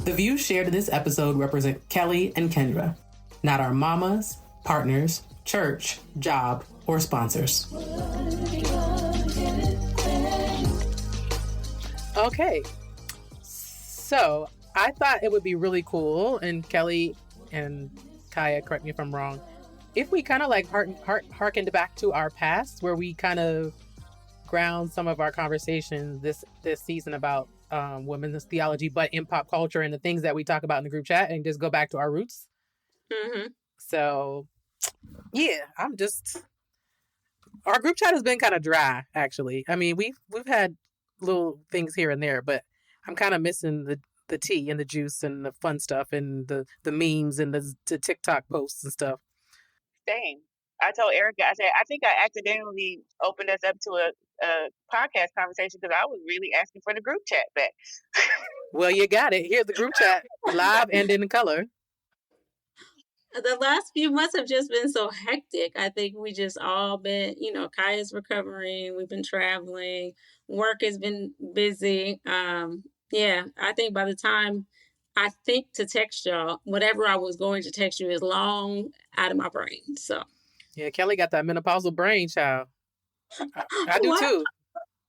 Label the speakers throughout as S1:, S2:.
S1: The views shared in this episode represent Kelli and Kendra, not our mamas, partners, church, job, or sponsors.
S2: Okay, so I thought it would be really cool, and Kelli and Chiyah, correct me if I'm wrong, if we kind of like harkened back to our past, where we kind of ground some of our conversations this season about women's theology, but in pop culture and the things that we talk about in the group chat, and just go back to our roots.
S3: Mm-hmm.
S2: So, yeah, our group chat has been kind of dry, actually. I mean, we've had little things here and there, but I'm kind of missing the tea and the juice and the fun stuff and the memes and the TikTok posts and stuff.
S3: Same. I told Erica, I said, I think I accidentally opened us up to a podcast conversation because I was really asking for the group chat back.
S2: Well, you got it. Here's the group chat, live and in color.
S4: The last few months have just been so hectic. I think we just all been, Kaya's recovering. We've been traveling. Work has been busy. Yeah, I think by the time I think to text y'all, whatever I was going to text you is long out of my brain. So.
S2: Yeah, Kelli got that menopausal brain, child. I do too.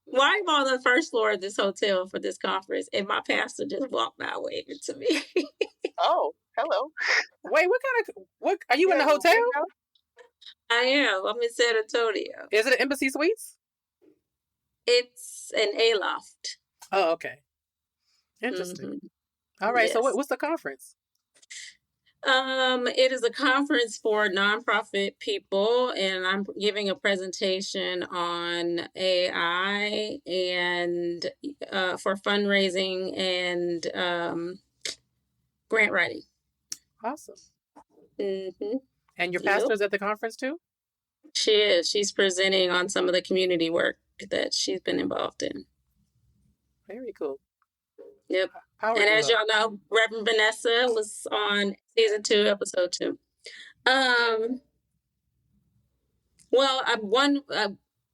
S4: Why am I on the first floor of this hotel for this conference and my pastor just walked by waving to me?
S3: Oh, hello.
S2: Wait, what are you in the hotel?
S4: I am. I'm in San Antonio.
S2: Is it an Embassy Suites?
S4: It's an A-loft.
S2: Oh, okay. Interesting. Mm-hmm. All right. Yes. So what's the conference?
S4: It is a conference for nonprofit people, and I'm giving a presentation on AI and for fundraising and grant writing.
S2: Awesome.
S4: Mm-hmm.
S2: And your pastor's at the conference too?
S4: She is. She's presenting on some of the community work that she's been involved in.
S2: Very cool.
S4: Yep. And as y'all know, Reverend Vanessa was on season 2, episode 2.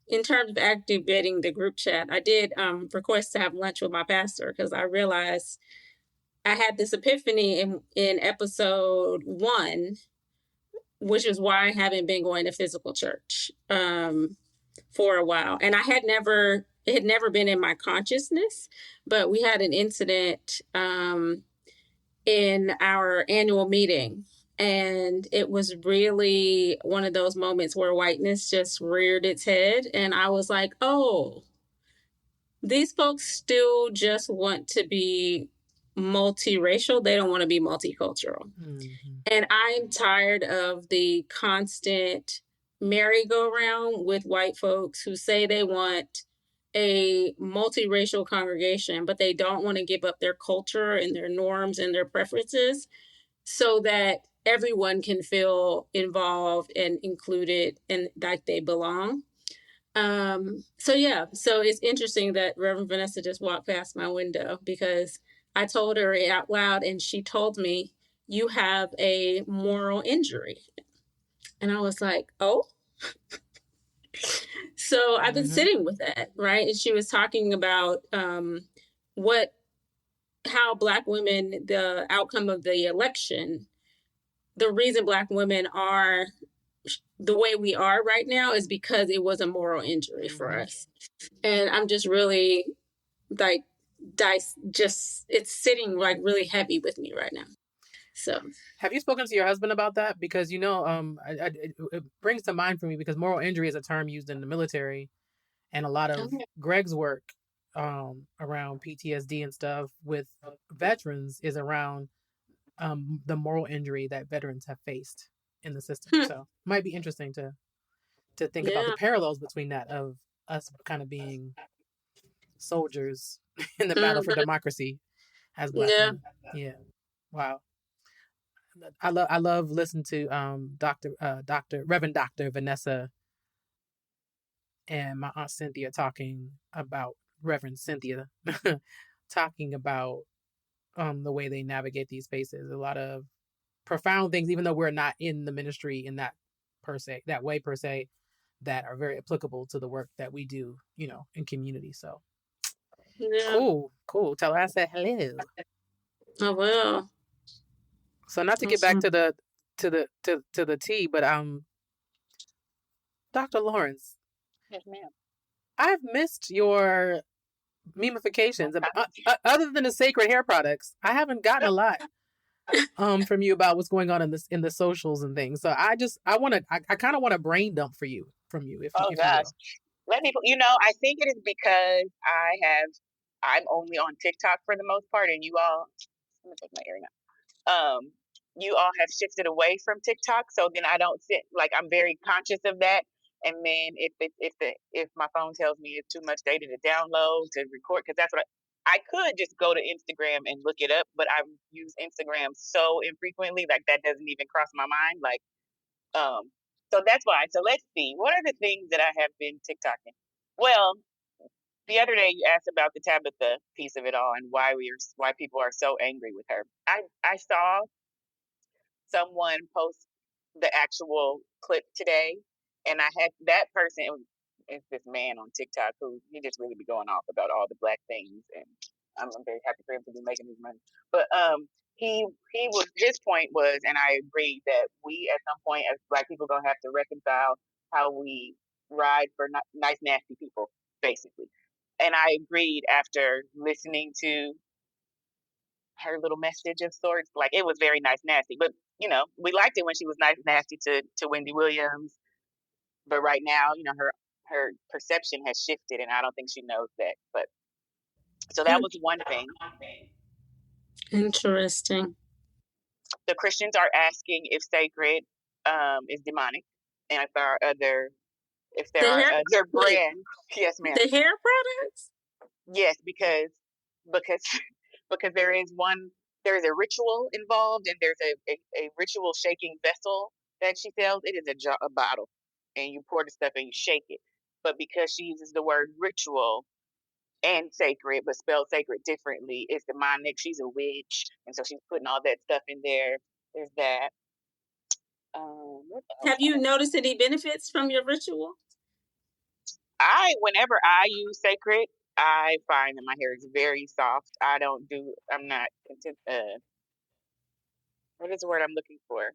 S4: In terms of activating the group chat, I did request to have lunch with my pastor because I realized I had this epiphany in episode 1, which is why I haven't been going to physical church for a while. And it had never been in my consciousness, but we had an incident in our annual meeting. And it was really one of those moments where whiteness just reared its head. And I was like, oh, these folks still just want to be multiracial. They don't want to be multicultural. Mm-hmm. And I'm tired of the constant merry-go-round with white folks who say they want a multiracial congregation, but they don't want to give up their culture and their norms and their preferences so that everyone can feel involved and included and like they belong. So it's interesting that Reverend Vanessa just walked past my window because I told her it out loud and she told me, you have a moral injury. And I was like, oh. So I've been sitting with that, right? And she was talking about how Black women, the outcome of the election, the reason Black women are the way we are right now is because it was a moral injury for us. And I'm just really like, it's sitting like really heavy with me right now. So,
S2: have you spoken to your husband about that? Because it brings to mind for me because moral injury is a term used in the military, and a lot of Greg's work around PTSD and stuff with veterans is around the moral injury that veterans have faced in the system. So, it might be interesting to think about the parallels between that of us kind of being soldiers in the battle for democracy as Black women. Yeah. Wow. I love listening to Reverend Dr. Vanessa and my Aunt Cynthia talking about Reverend Cynthia talking about the way they navigate these spaces. A lot of profound things, even though we're not in the ministry in that way per se, that are very applicable to the work that we do, in community. So
S4: Yeah.
S2: Cool. Tell her I said hello.
S4: Oh well.
S2: So not to get back to the tea, but Dr. Lawrence,
S3: Yes, ma'am.
S2: I've missed your memifications. Other than the Cécred hair products, I haven't gotten a lot from you about what's going on in the socials and things. So I kind of want to brain dump from you if
S3: Oh
S2: you
S3: gosh.
S2: will.
S3: Let me, I think it is because I'm only on TikTok for the most part, and you all, let me take my earring out. You all have shifted away from TikTok, so then I don't sit, like, I'm very conscious of that. And then if my phone tells me it's too much data to download to record, because that's what I could just go to Instagram and look it up, but I use Instagram so infrequently, like that doesn't even cross my mind. Like, so that's why. So let's see. What are the things that I have been TikToking? Well, the other day you asked about the Tabitha piece of it all and why people are so angry with her. I saw someone post the actual clip today, and I had that person. It's this man on TikTok who he just really be going off about all the black things, and I'm very happy for him to be making his money. But he was his point was, and I agree that we at some point as black people gonna have to reconcile how we ride for nice nasty people, basically. And I agreed after listening to her little message of sorts. Like it was very nice nasty, but we liked it when she was nice nasty to Wendy Williams. But right now, her perception has shifted, and I don't think she knows that. But so that was one thing.
S4: Interesting.
S3: The Christians are asking if Cécred is demonic, and if there are other brands. Yes, ma'am.
S4: The hair products.
S3: Yes, because because there is a ritual involved, and there's a ritual shaking vessel that she sells. It is a bottle, and you pour the stuff and you shake it. But because she uses the word ritual and sacred, but spelled sacred differently, it's demonic. She's a witch, and so she's putting all that stuff in there. There's that.
S4: Have you noticed any benefits from your ritual?
S3: Whenever I use Cécred, I find that my hair is very soft. I'm not what is the word I'm looking for?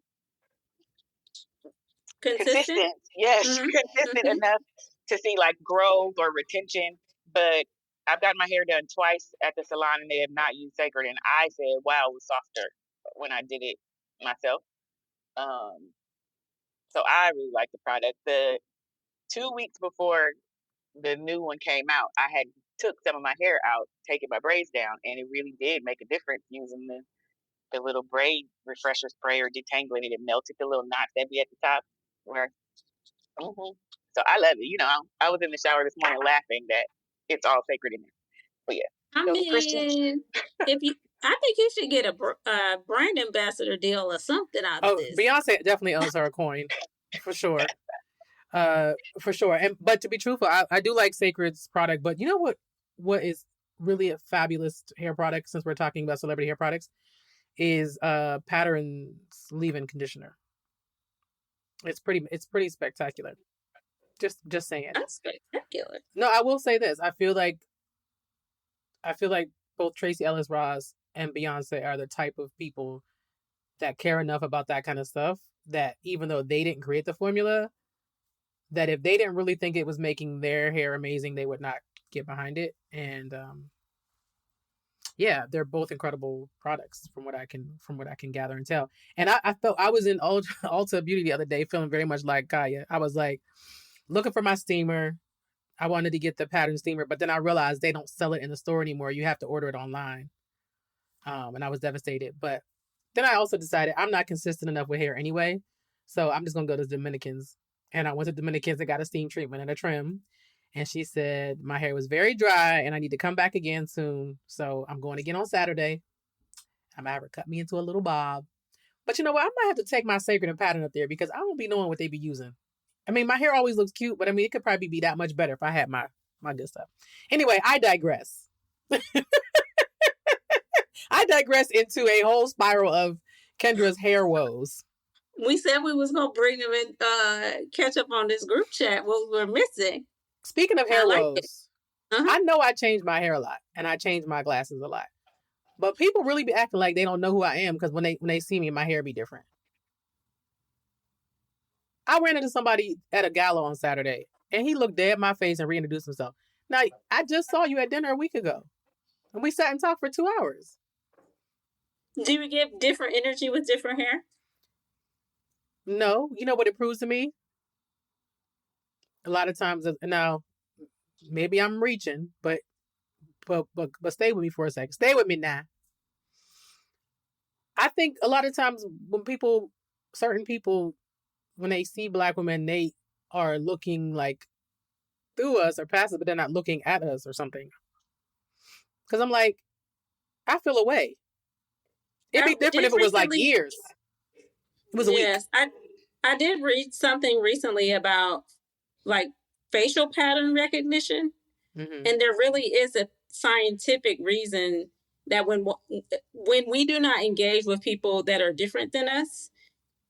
S3: Consistent. Yes,
S4: mm-hmm.
S3: consistent
S4: Mm-hmm.
S3: enough to see like growth or retention. But I've gotten my hair done twice at the salon and they have not used Cécred, and I said, wow, it was softer when I did it myself. So I really like the product. The 2 weeks before the new one came out, I had took some of my hair out, taking my braids down, and it really did make a difference using the little braid refresher spray or detangling it. It melted the little knots that be at the top. So I love it. I was in the shower this morning laughing that it's all Cécred in there. But yeah,
S4: I mean, I think you should get a brand ambassador deal or something out of this.
S2: Beyoncé definitely owes her a coin, for sure. For sure. But to be truthful, I do like Cécred's product. But you know what is really a fabulous hair product, since we're talking about celebrity hair products, is Pattern's leave-in conditioner. It's pretty spectacular. Just saying.
S4: That's spectacular.
S2: No, I will say this. I feel like both Tracee Ellis Ross and Beyoncé are the type of people that care enough about that kind of stuff that even though they didn't create the formula, that if they didn't really think it was making their hair amazing, they would not get behind it. And yeah, they're both incredible products from what I can gather and tell. And I felt I was in Ulta Beauty the other day feeling very much like Kaya. I was like looking for my steamer. I wanted to get the Pattern steamer, but then I realized they don't sell it in the store anymore. You have to order it online. And I was devastated. But then I also decided I'm not consistent enough with hair anyway. So I'm just going to go to Dominicans. And I went to Dominicans and got a steam treatment and a trim. And she said my hair was very dry and I need to come back again soon. So I'm going again on Saturday. I'm going to have her cut me into a little bob. But you know what? I might have to take my Cécred and Pattern up there because I won't be knowing what they be using. I mean, my hair always looks cute, but I mean, it could probably be that much better if I had my good stuff. Anyway, I digress. I digress into a whole spiral of Kendra's hair woes.
S4: We said we was going to bring them in, catch up on this group chat. What we were missing.
S2: Speaking of hair woes, I know I change my hair a lot and I change my glasses a lot. But people really be acting like they don't know who I am because when they see me, my hair be different. I ran into somebody at a gala on Saturday and he looked dead in my face and reintroduced himself. Now, I just saw you at dinner a week ago and we sat and talked for 2 hours.
S4: Do you give different energy with different hair?
S2: No. You know what it proves to me? A lot of times, now, maybe I'm reaching, but stay with me for a second. Stay with me now. I think a lot of times when certain people, when they see Black women, they are looking like through us or past us, but they're not looking at us or something. Because I'm like, I feel away. It'd be different if it was like years. It was a week.
S4: Yes, I did read something recently about like facial pattern recognition, and there really is a scientific reason that when we do not engage with people that are different than us,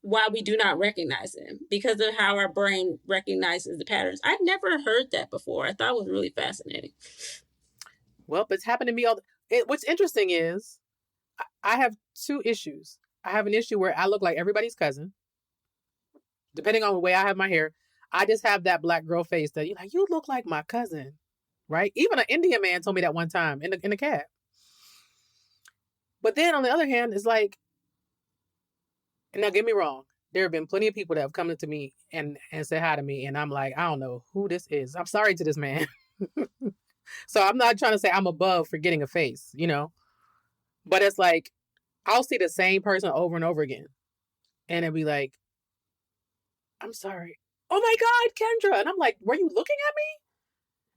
S4: why we do not recognize them, because of how our brain recognizes the patterns. I'd never heard that before. I thought it was really fascinating.
S2: Well, it's happened to me what's interesting is I have two issues. I have an issue where I look like everybody's cousin. Depending on the way I have my hair, I just have that Black girl face that you're like, you look like my cousin, right? Even an Indian man told me that one time in the cab. But then on the other hand, it's like, and now get me wrong, there have been plenty of people that have come to me and said hi to me, and I'm like, I don't know who this is. I'm sorry to this man. So I'm not trying to say I'm above forgetting a face, but it's like, I'll see the same person over and over again. And it'll be like, I'm sorry. Oh my God, Kendra. And I'm like, were you looking at me?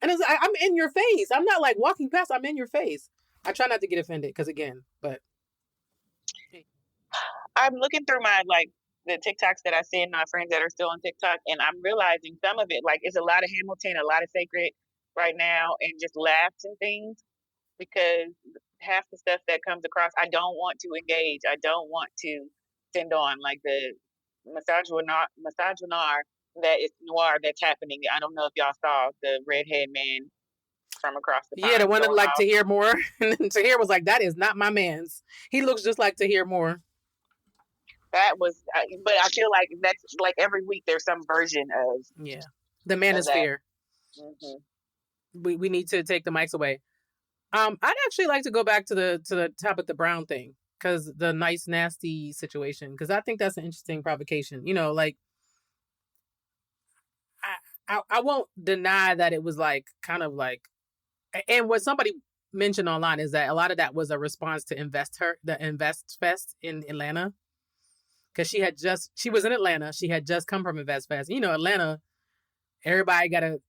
S2: And it's like, I'm in your face. I'm not like walking past, I'm in your face. I try not to get offended because but.
S3: I'm looking through the TikToks that I see in my friends that are still on TikTok, and I'm realizing some of it, it's a lot of Hamilton, a lot of Cécred right now, and just laughs and things, because half the stuff that comes across, I don't want to engage. I don't want to send on the misogynoir that is noir that's happening. I don't know if y'all saw the redhead man from across the pond.
S2: Yeah, the one that liked to hear more. And then Tahir was like, that is not my man's. He looks just like to hear more.
S3: That was, but I feel like that's every week there's some version of
S2: the manosphere. We need to take the mics away. I'd actually like to go back to the Tabitha Brown thing, because the nice nasty situation, because I think that's an interesting provocation. I won't deny that it was kind of and what somebody mentioned online is that a lot of that was a response to the Invest Fest in Atlanta. Because she was in Atlanta. She had just come from Invest Fest. Atlanta, everybody got to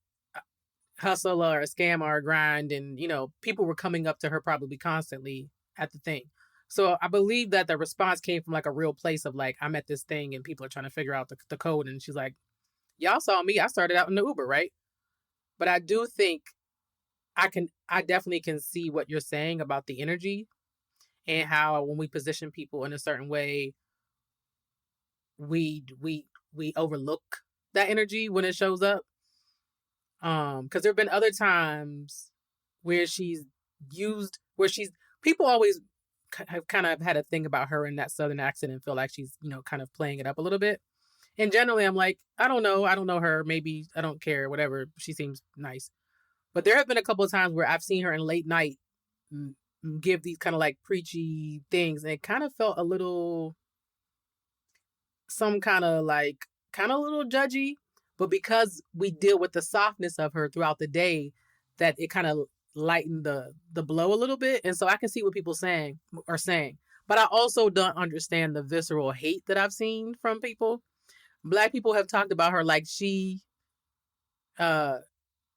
S2: hustle or a scam or a grind. And, people were coming up to her probably constantly at the thing. So I believe that the response came from a real place of I'm at this thing and people are trying to figure out the code. And she's like, y'all saw me. I started out in the Uber, right? But I do think I definitely can see what you're saying about the energy and how when we position people in a certain way, we overlook that energy when it shows up. Because there have been other times where people always have kind of had a thing about her in that Southern accent and feel like she's, kind of playing it up a little bit. And generally I'm like, I don't know her. Maybe I don't care, whatever. She seems nice. But there have been a couple of times where I've seen her in late night give these kind of preachy things. And it kind of felt a little, some kind of a little judgy. But because we deal with the softness of her throughout the day, that it kind of lightened the blow a little bit. And so I can see what people are saying. But I also don't understand the visceral hate that I've seen from people. Black people have talked about her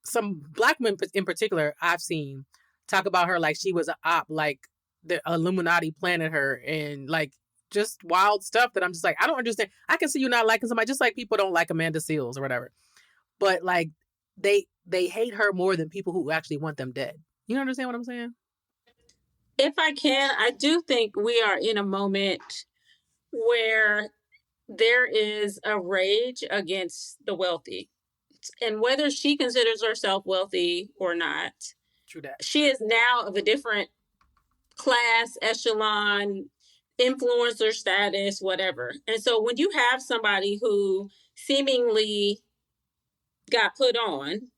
S2: some Black men in particular I've seen talk about her like she was an op, like the Illuminati planted her, and just wild stuff that I'm just I don't understand. I can see you not liking somebody, just like people don't like Amanda Seales or whatever. But they hate her more than people who actually want them dead. You understand what I'm saying?
S4: If I can, I do think we are in a moment where there is a rage against the wealthy And whether she considers herself wealthy or not,
S2: True that.
S4: she is now of a different class, echelon, influencer status, whatever. And so when you have somebody who seemingly got put on,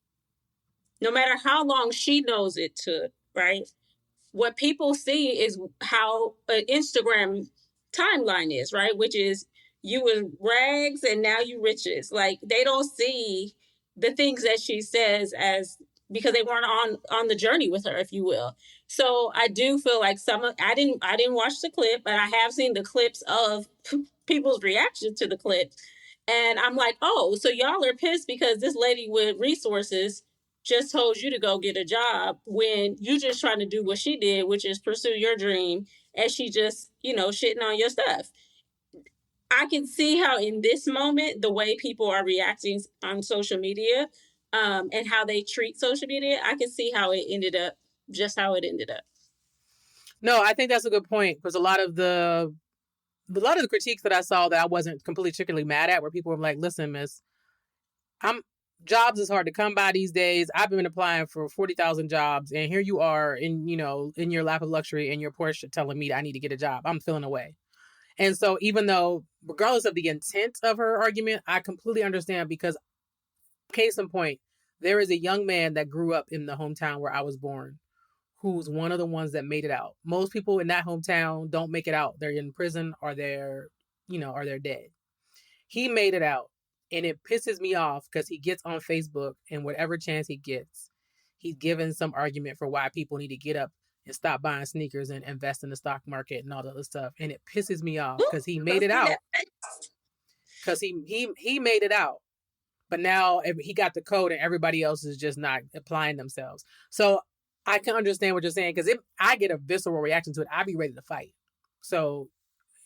S4: no matter how long she knows it took, right? What people see is how an Instagram timeline is, right? Which is you in rags and now you riches. Like they don't see the things that she says as because they weren't on the journey with her, if you will. So I do feel like I didn't watch the clip, but I have seen the clips of people's reaction to the clips. And I'm like, oh, so y'all are pissed because this lady with resources just told you to go get a job when you just trying to do what she did, which is pursue your dream, and she just, shitting on your stuff. I can see how in this moment, the way people are reacting on social media and how they treat social media, I can see how it ended up, just how it ended up.
S2: No, I think that's a good point because a lot of the critiques that I saw that I wasn't completely particularly mad at were people were like, listen, miss, jobs is hard to come by these days. I've been applying for 40,000 jobs and here you are in your lap of luxury in your Porsche telling me that I need to get a job. I'm feeling away. And so even though, regardless of the intent of her argument, I completely understand because case in point, there is a young man that grew up in the hometown where I was born who's one of the ones that made it out. Most people in that hometown don't make it out. They're in prison or they're dead. He made it out. And it pisses me off because he gets on Facebook and whatever chance he gets, he's given some argument for why people need to get up and stop buying sneakers and invest in the stock market and all that other stuff. And it pisses me off because he made it out. Because he made it out. But now he got the code and everybody else is just not applying themselves. So I can understand what you're saying because if I get a visceral reaction to it, I'd be ready to fight. So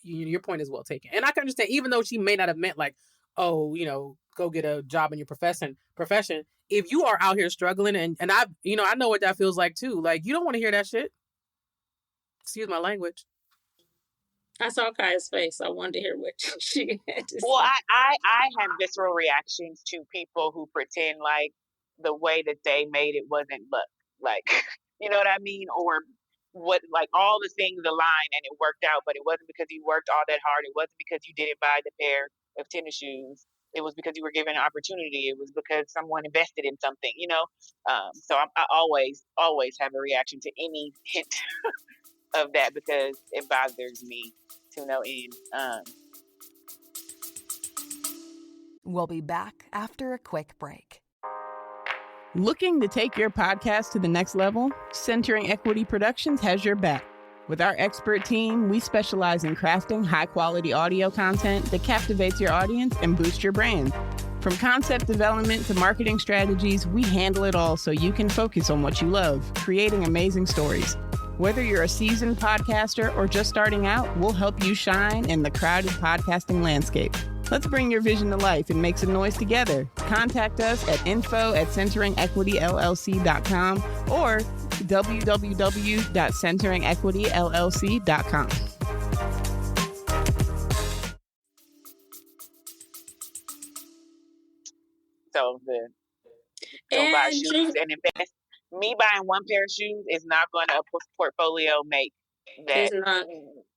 S2: your point is well taken. And I can understand, even though she may not have meant like, oh, go get a job in your profession. If you are out here struggling and I know what that feels like too. Like you don't want to hear that shit. Excuse my language.
S4: I saw Kaya's face. I wanted to hear what she had to say.
S3: Well, I have visceral reactions to people who pretend like the way that they made it wasn't luck. Like, you know what I mean? Or what, like all the things aligned and it worked out, but it wasn't because you worked all that hard. It wasn't because you didn't buy the pair of tennis shoes. It was because you were given an opportunity. It was because someone invested in something, So I always have a reaction to any hint of that because it bothers me to no end.
S5: We'll be back after a quick break.
S6: Looking to take your podcast to the next level? Centering Equity Productions has your back. With our expert team, we specialize in crafting high-quality audio content that captivates your audience and boosts your brand. From concept development to marketing strategies, we handle it all so you can focus on what you love, creating amazing stories. Whether you're a seasoned podcaster or just starting out, we'll help you shine in the crowded podcasting landscape. Let's bring your vision to life and make some noise together. Contact us at info@centeringequityllc.com or www.centeringequityllc.com.
S3: So don't buy shoes and invest. Me buying one pair of shoes is not going to portfolio make that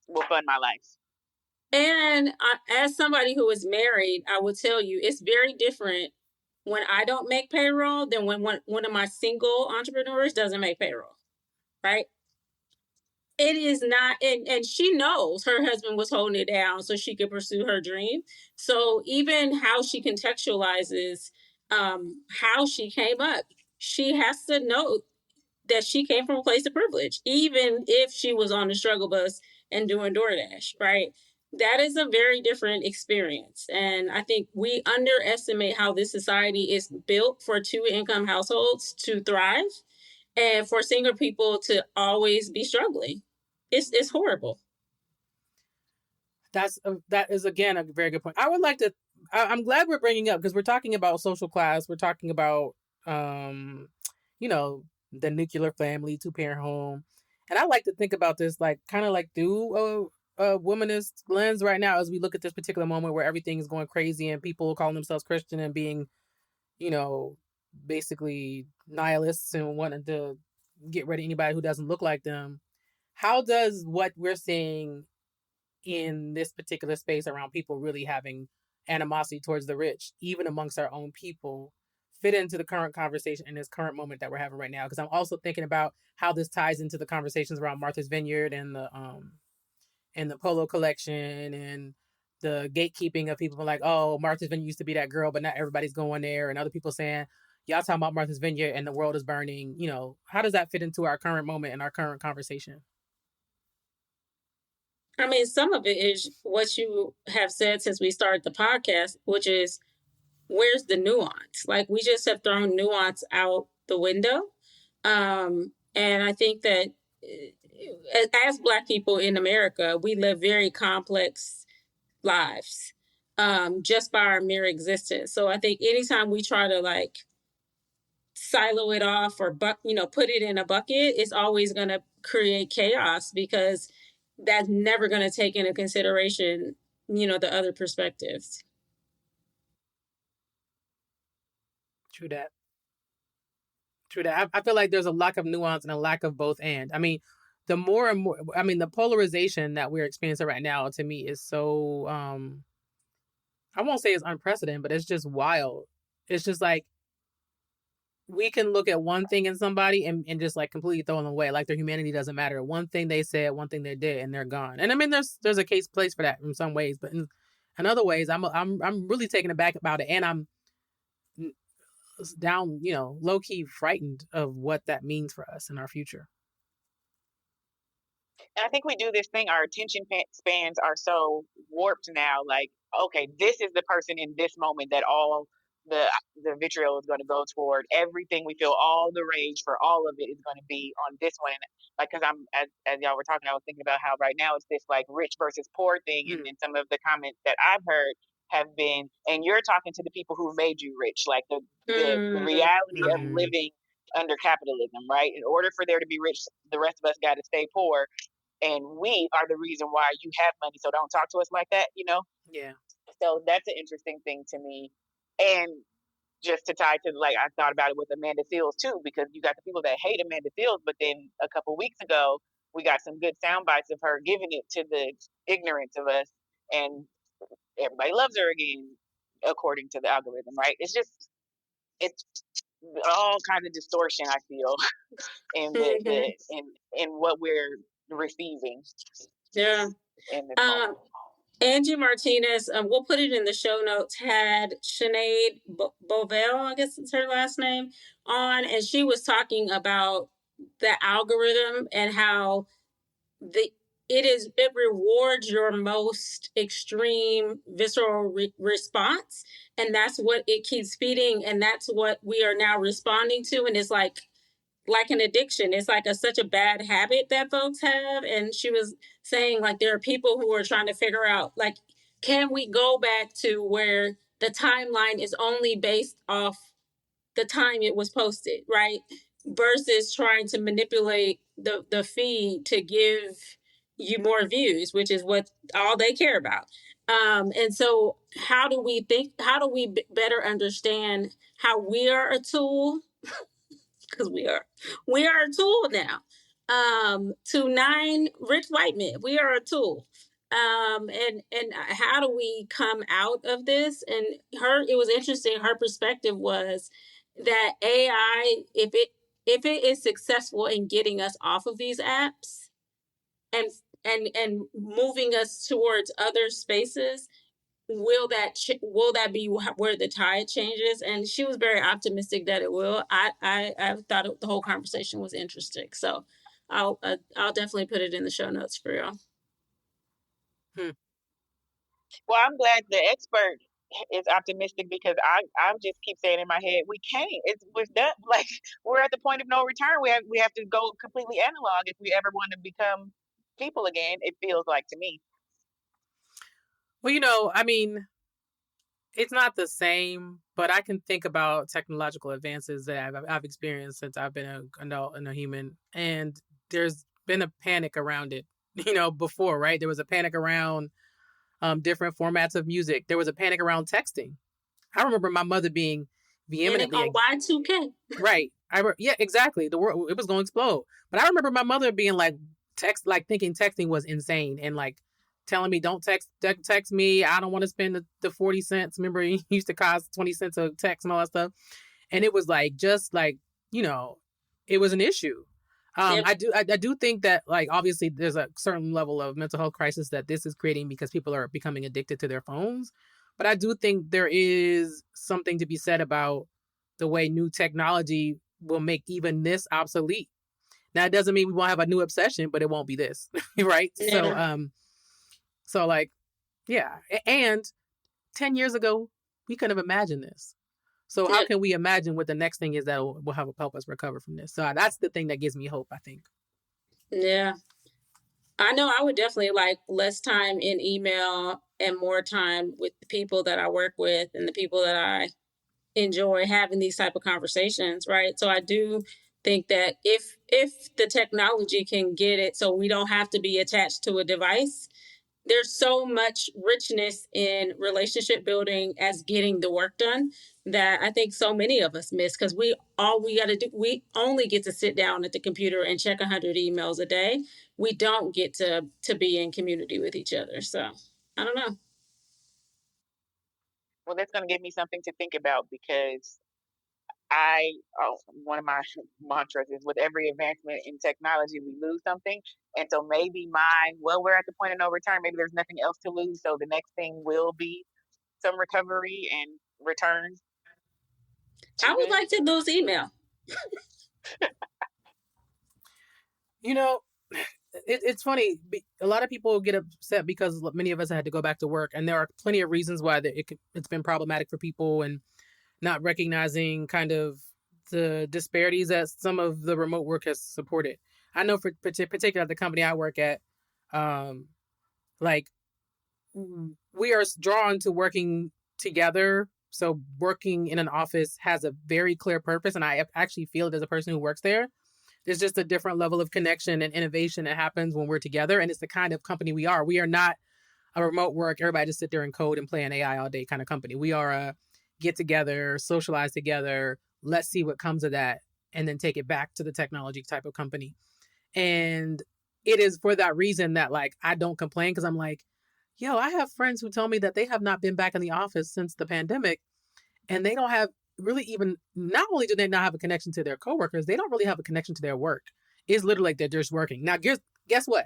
S3: will fund my life.
S4: And as somebody who is married, I will tell you, it's very different when I don't make payroll than when one of my single entrepreneurs doesn't make payroll, right? It is not, and she knows her husband was holding it down so she could pursue her dream. So even how she contextualizes how she came up, she has to know that she came from a place of privilege, even if she was on the struggle bus and doing DoorDash, right? That is a very different experience. And I think we underestimate how this society is built for two-income households to thrive and for single people to always be struggling. It's horrible.
S2: That is, again, a very good point. I'm glad we're bringing up because we're talking about social class. We're talking about, the nuclear family, 2-parent home. And I like to think about this kind of through a womanist lens right now as we look at this particular moment where everything is going crazy and people calling themselves Christian and being, basically nihilists and wanting to get rid of anybody who doesn't look like them. How does what we're seeing in this particular space around people really having animosity towards the rich, even amongst our own people, fit into the current conversation in this current moment that we're having right now? Because I'm also thinking about how this ties into the conversations around Martha's Vineyard and the Polo collection and the gatekeeping of people like, oh, Martha's Vineyard used to be that girl, but not everybody's going there, and other people saying, y'all talking about Martha's Vineyard and the world is burning. How does that fit into our current moment and our current conversation?
S4: I mean, some of it is what you have said since we started the podcast, which is, where's the nuance? Like, we just have thrown nuance out the window. And I think that as Black people in America, we live very complex lives just by our mere existence. So I think anytime we try to like silo it off or put it in a bucket, it's always going to create chaos, because that's never going to take into consideration, the other perspectives.
S2: True that. I feel like there's a lack of nuance and a lack of both and. I mean, the more and more, the polarization that we're experiencing right now, to me, is so, I won't say it's unprecedented, but it's just wild. It's just like, we can look at one thing in somebody and just like completely throw them away. Like their humanity doesn't matter. One thing they said, one thing they did, and they're gone. And I mean, there's a place for that in some ways, but in other ways, I'm really taken aback about it. And I'm down, low key frightened of what that means for us in our future.
S3: And I think we do this thing. Our attention spans are so warped now. Like, okay, this is the person in this moment that all the vitriol is going to go toward. Everything we feel, all the rage for all of it is going to be on this one. And like, because as y'all were talking, I was thinking about how right now it's this like rich versus poor thing, and then some of the comments that I've heard have been, and you're talking to the people who made you rich, like the reality of living under capitalism, right? In order for there to be rich, the rest of us got to stay poor. And we are the reason why you have money. So don't talk to us like that,
S2: Yeah.
S3: So that's an interesting thing to me. And just to tie to, like, I thought about it with Amanda Seales too, because you got the people that hate Amanda Seales, but then a couple weeks ago, we got some good sound bites of her giving it to the ignorance of us, and everybody loves her again, according to the algorithm, right? It's all kinds of distortion, I feel, in in what we're receiving.
S4: Yeah. Angie Martinez, we'll put it in the show notes, had Sinead Bovell, I guess it's her last name, on, and she was talking about the algorithm and how it rewards your most extreme visceral response, and that's what it keeps feeding, and that's what we are now responding to, and it's like an addiction. It's like such a bad habit that folks have. And she was saying, like, there are people who are trying to figure out, like, can we go back to where the timeline is only based off the time it was posted, right? Versus trying to manipulate the feed to give you more views, which is what all they care about. And so how do we better understand how we are a tool? Because we are a tool now. To 9 rich white men, we are a tool. And how do we come out of this? And it was interesting. Her perspective was that AI, if it is successful in getting us off of these apps and moving us towards other spaces, will that be where the tide changes? And she was very optimistic that it will. I thought the whole conversation was interesting, so I'll definitely put it in the show notes for y'all.
S3: Well, I'm glad the expert is optimistic, because I just keep saying in my head, we can't. We're done. Like, we're at the point of no return. We have to go completely analog if we ever want to become people again. It feels like to me.
S2: Well, I mean, it's not the same, but I can think about technological advances that I've experienced since I've been an adult and a human, and there's been a panic around it, before, right? There was a panic around different formats of music. There was a panic around texting. I remember my mother being vehemently.
S4: And Y2K.
S2: Right. Yeah, exactly. The world, it was going to explode. But I remember my mother being like, thinking texting was insane and like telling me, don't text me. I don't want to spend the 40 cents. Remember, it used to cost 20 cents a text and all that stuff. And it was like, just like, it was an issue.
S4: Yep.
S2: I do think that, like, obviously there's a certain level of mental health crisis that this is creating because people are becoming addicted to their phones. But I do think there is something to be said about the way new technology will make even this obsolete. Now, it doesn't mean we won't have a new obsession, but it won't be this, right?
S4: Yeah.
S2: So like, yeah. And 10 years ago, we couldn't have imagined this. So how can we imagine what the next thing is that will help us recover from this? So that's the thing that gives me hope, I think.
S4: Yeah. I know I would definitely like less time in email and more time with the people that I work with and the people that I enjoy having these type of conversations, right? So I do think that if the technology can get it so we don't have to be attached to a device, there's so much richness in relationship building as getting the work done that I think so many of us miss because we got to do, we only get to sit down at the computer and check 100 emails a day. We don't get to be in community with each other. So I don't know.
S3: Well, that's going to give me something to think about because one of my mantras is with every advancement in technology, we lose something. And so maybe we're at the point of no return. Maybe there's nothing else to lose. So the next thing will be some recovery and return.
S4: I would like to lose email.
S2: It's funny. A lot of people get upset because many of us had to go back to work. And there are plenty of reasons why it's been problematic for people and not recognizing kind of the disparities that some of the remote work has supported. I know for particular the company I work at, like we are drawn to working together. So working in an office has a very clear purpose. And I actually feel it as a person who works there. There's just a different level of connection and innovation that happens when we're together. And it's the kind of company we are. We are not a remote work, everybody just sit there and code and play an AI all day kind of company. We are a get together, socialize together, let's see what comes of that, and then take it back to the technology type of company. And it is for that reason that like I don't complain because I'm like, yo, I have friends who tell me that they have not been back in the office since the pandemic and they don't have really even, not only do they not have a connection to their coworkers, they don't really have a connection to their work. It's literally like they're just working. Now, guess what?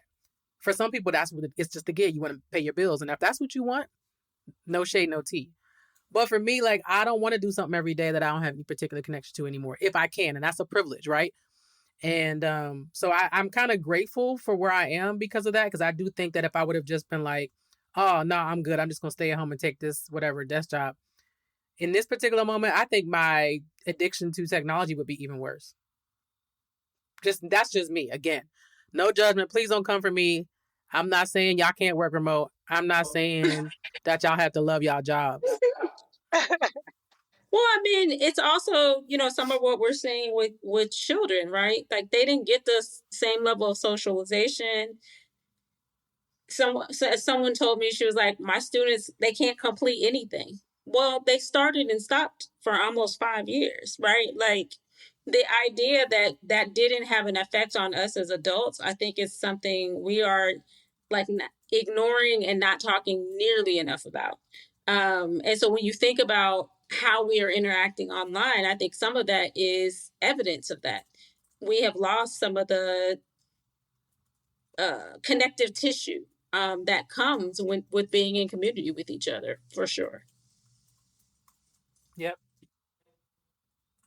S2: For some people, that's what it's just a gig. You want to pay your bills. And if that's what you want, no shade, no tea. But for me, like, I don't want to do something every day that I don't have any particular connection to anymore, if I can. And that's a privilege, right? And so I'm kind of grateful for where I am because of that. Because I do think that if I would have just been like, oh, no, I'm good. I'm just going to stay at home and take this, whatever, desk job. In this particular moment, I think my addiction to technology would be even worse. That's just me. Again, no judgment. Please don't come for me. I'm not saying y'all can't work remote. I'm not saying that y'all have to love y'all jobs.
S4: Well, I mean, it's also, some of what we're seeing with children, right? Like they didn't get the same level of socialization. Someone told me, she was like, my students, they can't complete anything. Well, they started and stopped for almost 5 years, right? Like the idea that didn't have an effect on us as adults, I think is something we are like ignoring and not talking nearly enough about. And so when you think about how we are interacting online, I think some of that is evidence of that. We have lost some of the connective tissue that comes with being in community with each other, for sure.
S2: Yep.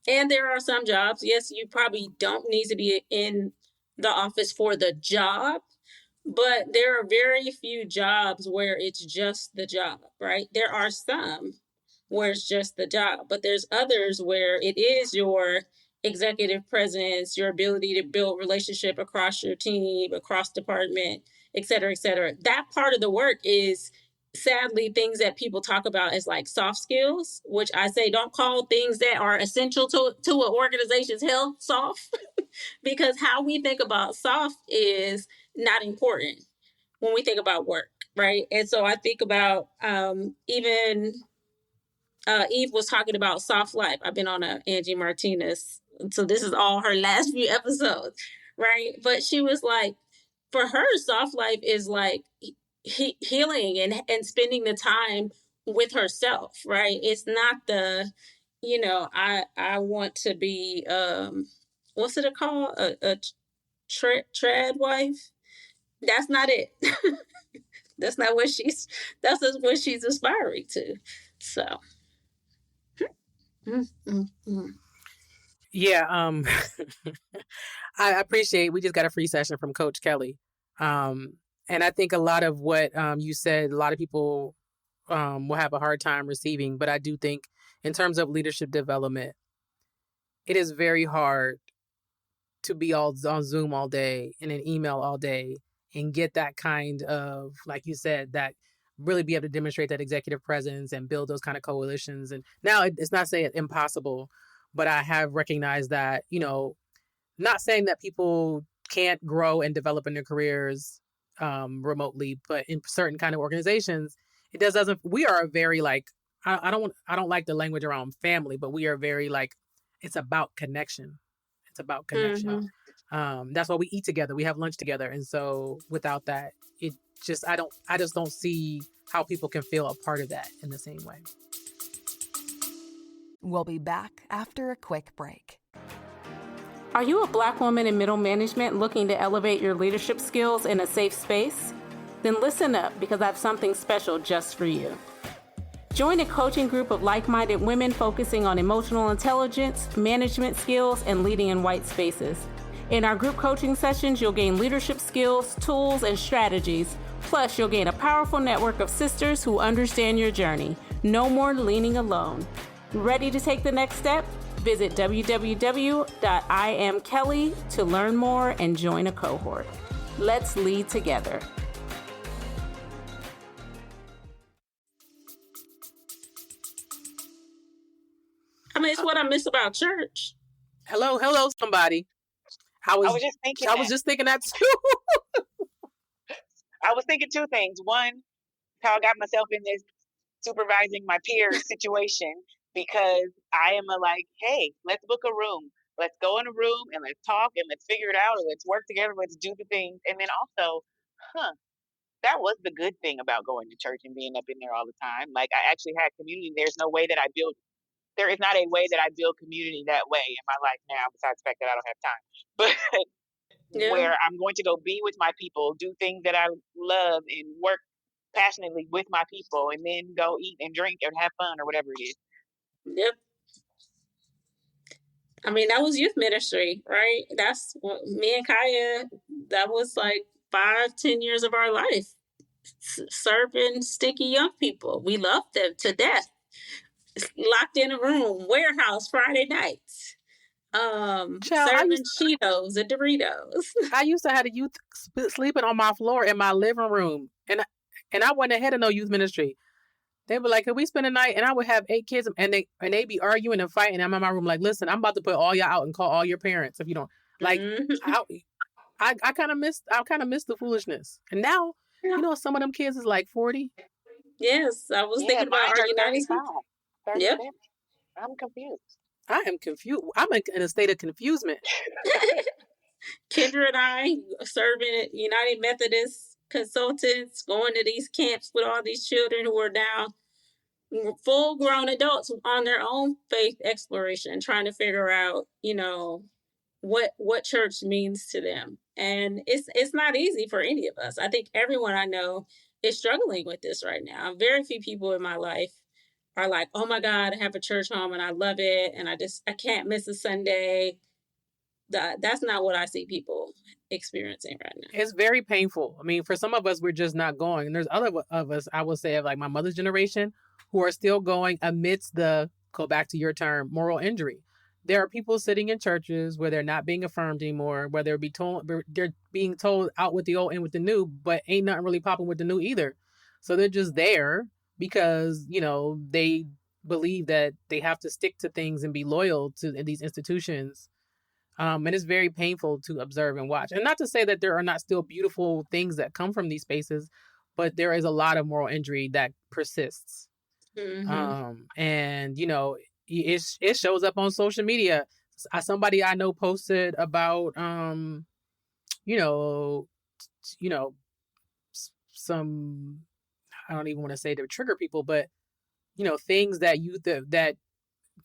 S4: And there are some jobs, yes, you probably don't need to be in the office for the job, but there are very few jobs where it's just the job, right? There are some where it's just the job, but there's others where it is your executive presence, your ability to build relationship across your team, across department, et cetera, et cetera. That part of the work is sadly things that people talk about as like soft skills, which I say don't call things that are essential to an organization's health soft because how we think about soft is not important when we think about work, right? And so I think about even Eve was talking about soft life. I've been on a Angie Martinez, so this is all her last few episodes, right? But she was like, for her, soft life is like healing and spending the time with herself, right? It's not the, I want to be what's it called, a trad wife. That's not it. That's not what that's what she's aspiring to. So.
S2: Yeah, I appreciate, we just got a free session from Coach Kelly. And I think a lot of what you said, a lot of people will have a hard time receiving, but I do think in terms of leadership development, it is very hard to be all on Zoom all day and an email all day and get that kind of, like you said, that really be able to demonstrate that executive presence and build those kind of coalitions. And now it's not saying it's impossible, but I have recognized that, not saying that people can't grow and develop in their careers remotely, but in certain kind of organizations, we are very like, I don't like the language around family, but we are very like, it's about connection. It's about connection. Mm-hmm. That's why we eat together. We have lunch together. And so without that, I just don't see how people can feel a part of that in the same way.
S5: We'll be back after a quick break.
S4: Are you a Black woman in middle management looking to elevate your leadership skills in a safe space? Then listen up, because I have something special just for you. Join a coaching group of like-minded women focusing on emotional intelligence, management skills, and leading in white spaces. In our group coaching sessions, you'll gain leadership skills, tools, and strategies. Plus, you'll gain a powerful network of sisters who understand your journey. No more leaning alone. Ready to take the next step? Visit www.iamkelli to learn more and join a cohort. Let's lead together. I mean, it's what I miss about church.
S2: Hello, somebody. I was just thinking that too.
S3: I was thinking two things. One, how I got myself in this supervising my peers situation, because I am hey, let's book a room. Let's go in a room and let's talk and let's figure it out, or let's work together. Let's do the things. And then also, that was the good thing about going to church and being up in there all the time. Like, I actually had community. There is not a way that I build community that way in my life now, besides the fact that I don't have time. But where I'm going to go be with my people, do things that I love, and work passionately with my people, and then go eat and drink and have fun or whatever it is.
S4: Yep. I mean, that was youth ministry, right? That's what me and Kaya, that was like 5-10 years of our life, serving sticky young people. We loved them to death. Locked in a room, warehouse Friday nights. Serving Cheetos and Doritos.
S2: I used to have a youth sleeping on my floor in my living room, and I wasn't ahead of no youth ministry. They were like, "Can we spend a night?" And I would have 8 kids, and they be arguing and fighting. I'm in my room like, "Listen, I'm about to put all y'all out and call all your parents if you don't like." Mm-hmm. I kind of missed the foolishness, and now some of them kids is like 40.
S4: Yes, I was thinking about our United. Yep.
S3: I'm confused.
S2: I am confused. I'm in a state of confusement.
S4: Kendra and I serving at United Methodist consultants, going to these camps with all these children who are now full-grown adults on their own faith exploration, trying to figure out, what church means to them. And it's not easy for any of us. I think everyone I know is struggling with this right now. Very few people in my life are like, "Oh my God, I have a church home and I love it, and I can't miss a Sunday." That's not what I see people experiencing right now.
S2: It's very painful. I mean, for some of us, we're just not going. And there's other of us, I will say, of like my mother's generation, who are still going amidst the, go back to your term, moral injury. There are people sitting in churches where they're not being affirmed anymore, where they're being told out with the old and with the new, but ain't nothing really popping with the new either. So they're just there because, they believe that they have to stick to things and be loyal to these institutions. And it's very painful to observe and watch. And not to say that there are not still beautiful things that come from these spaces, but there is a lot of moral injury that persists. And you know, it shows up on social media. Somebody I know posted about you know, some, I don't even want to say to trigger people, but you know, things that that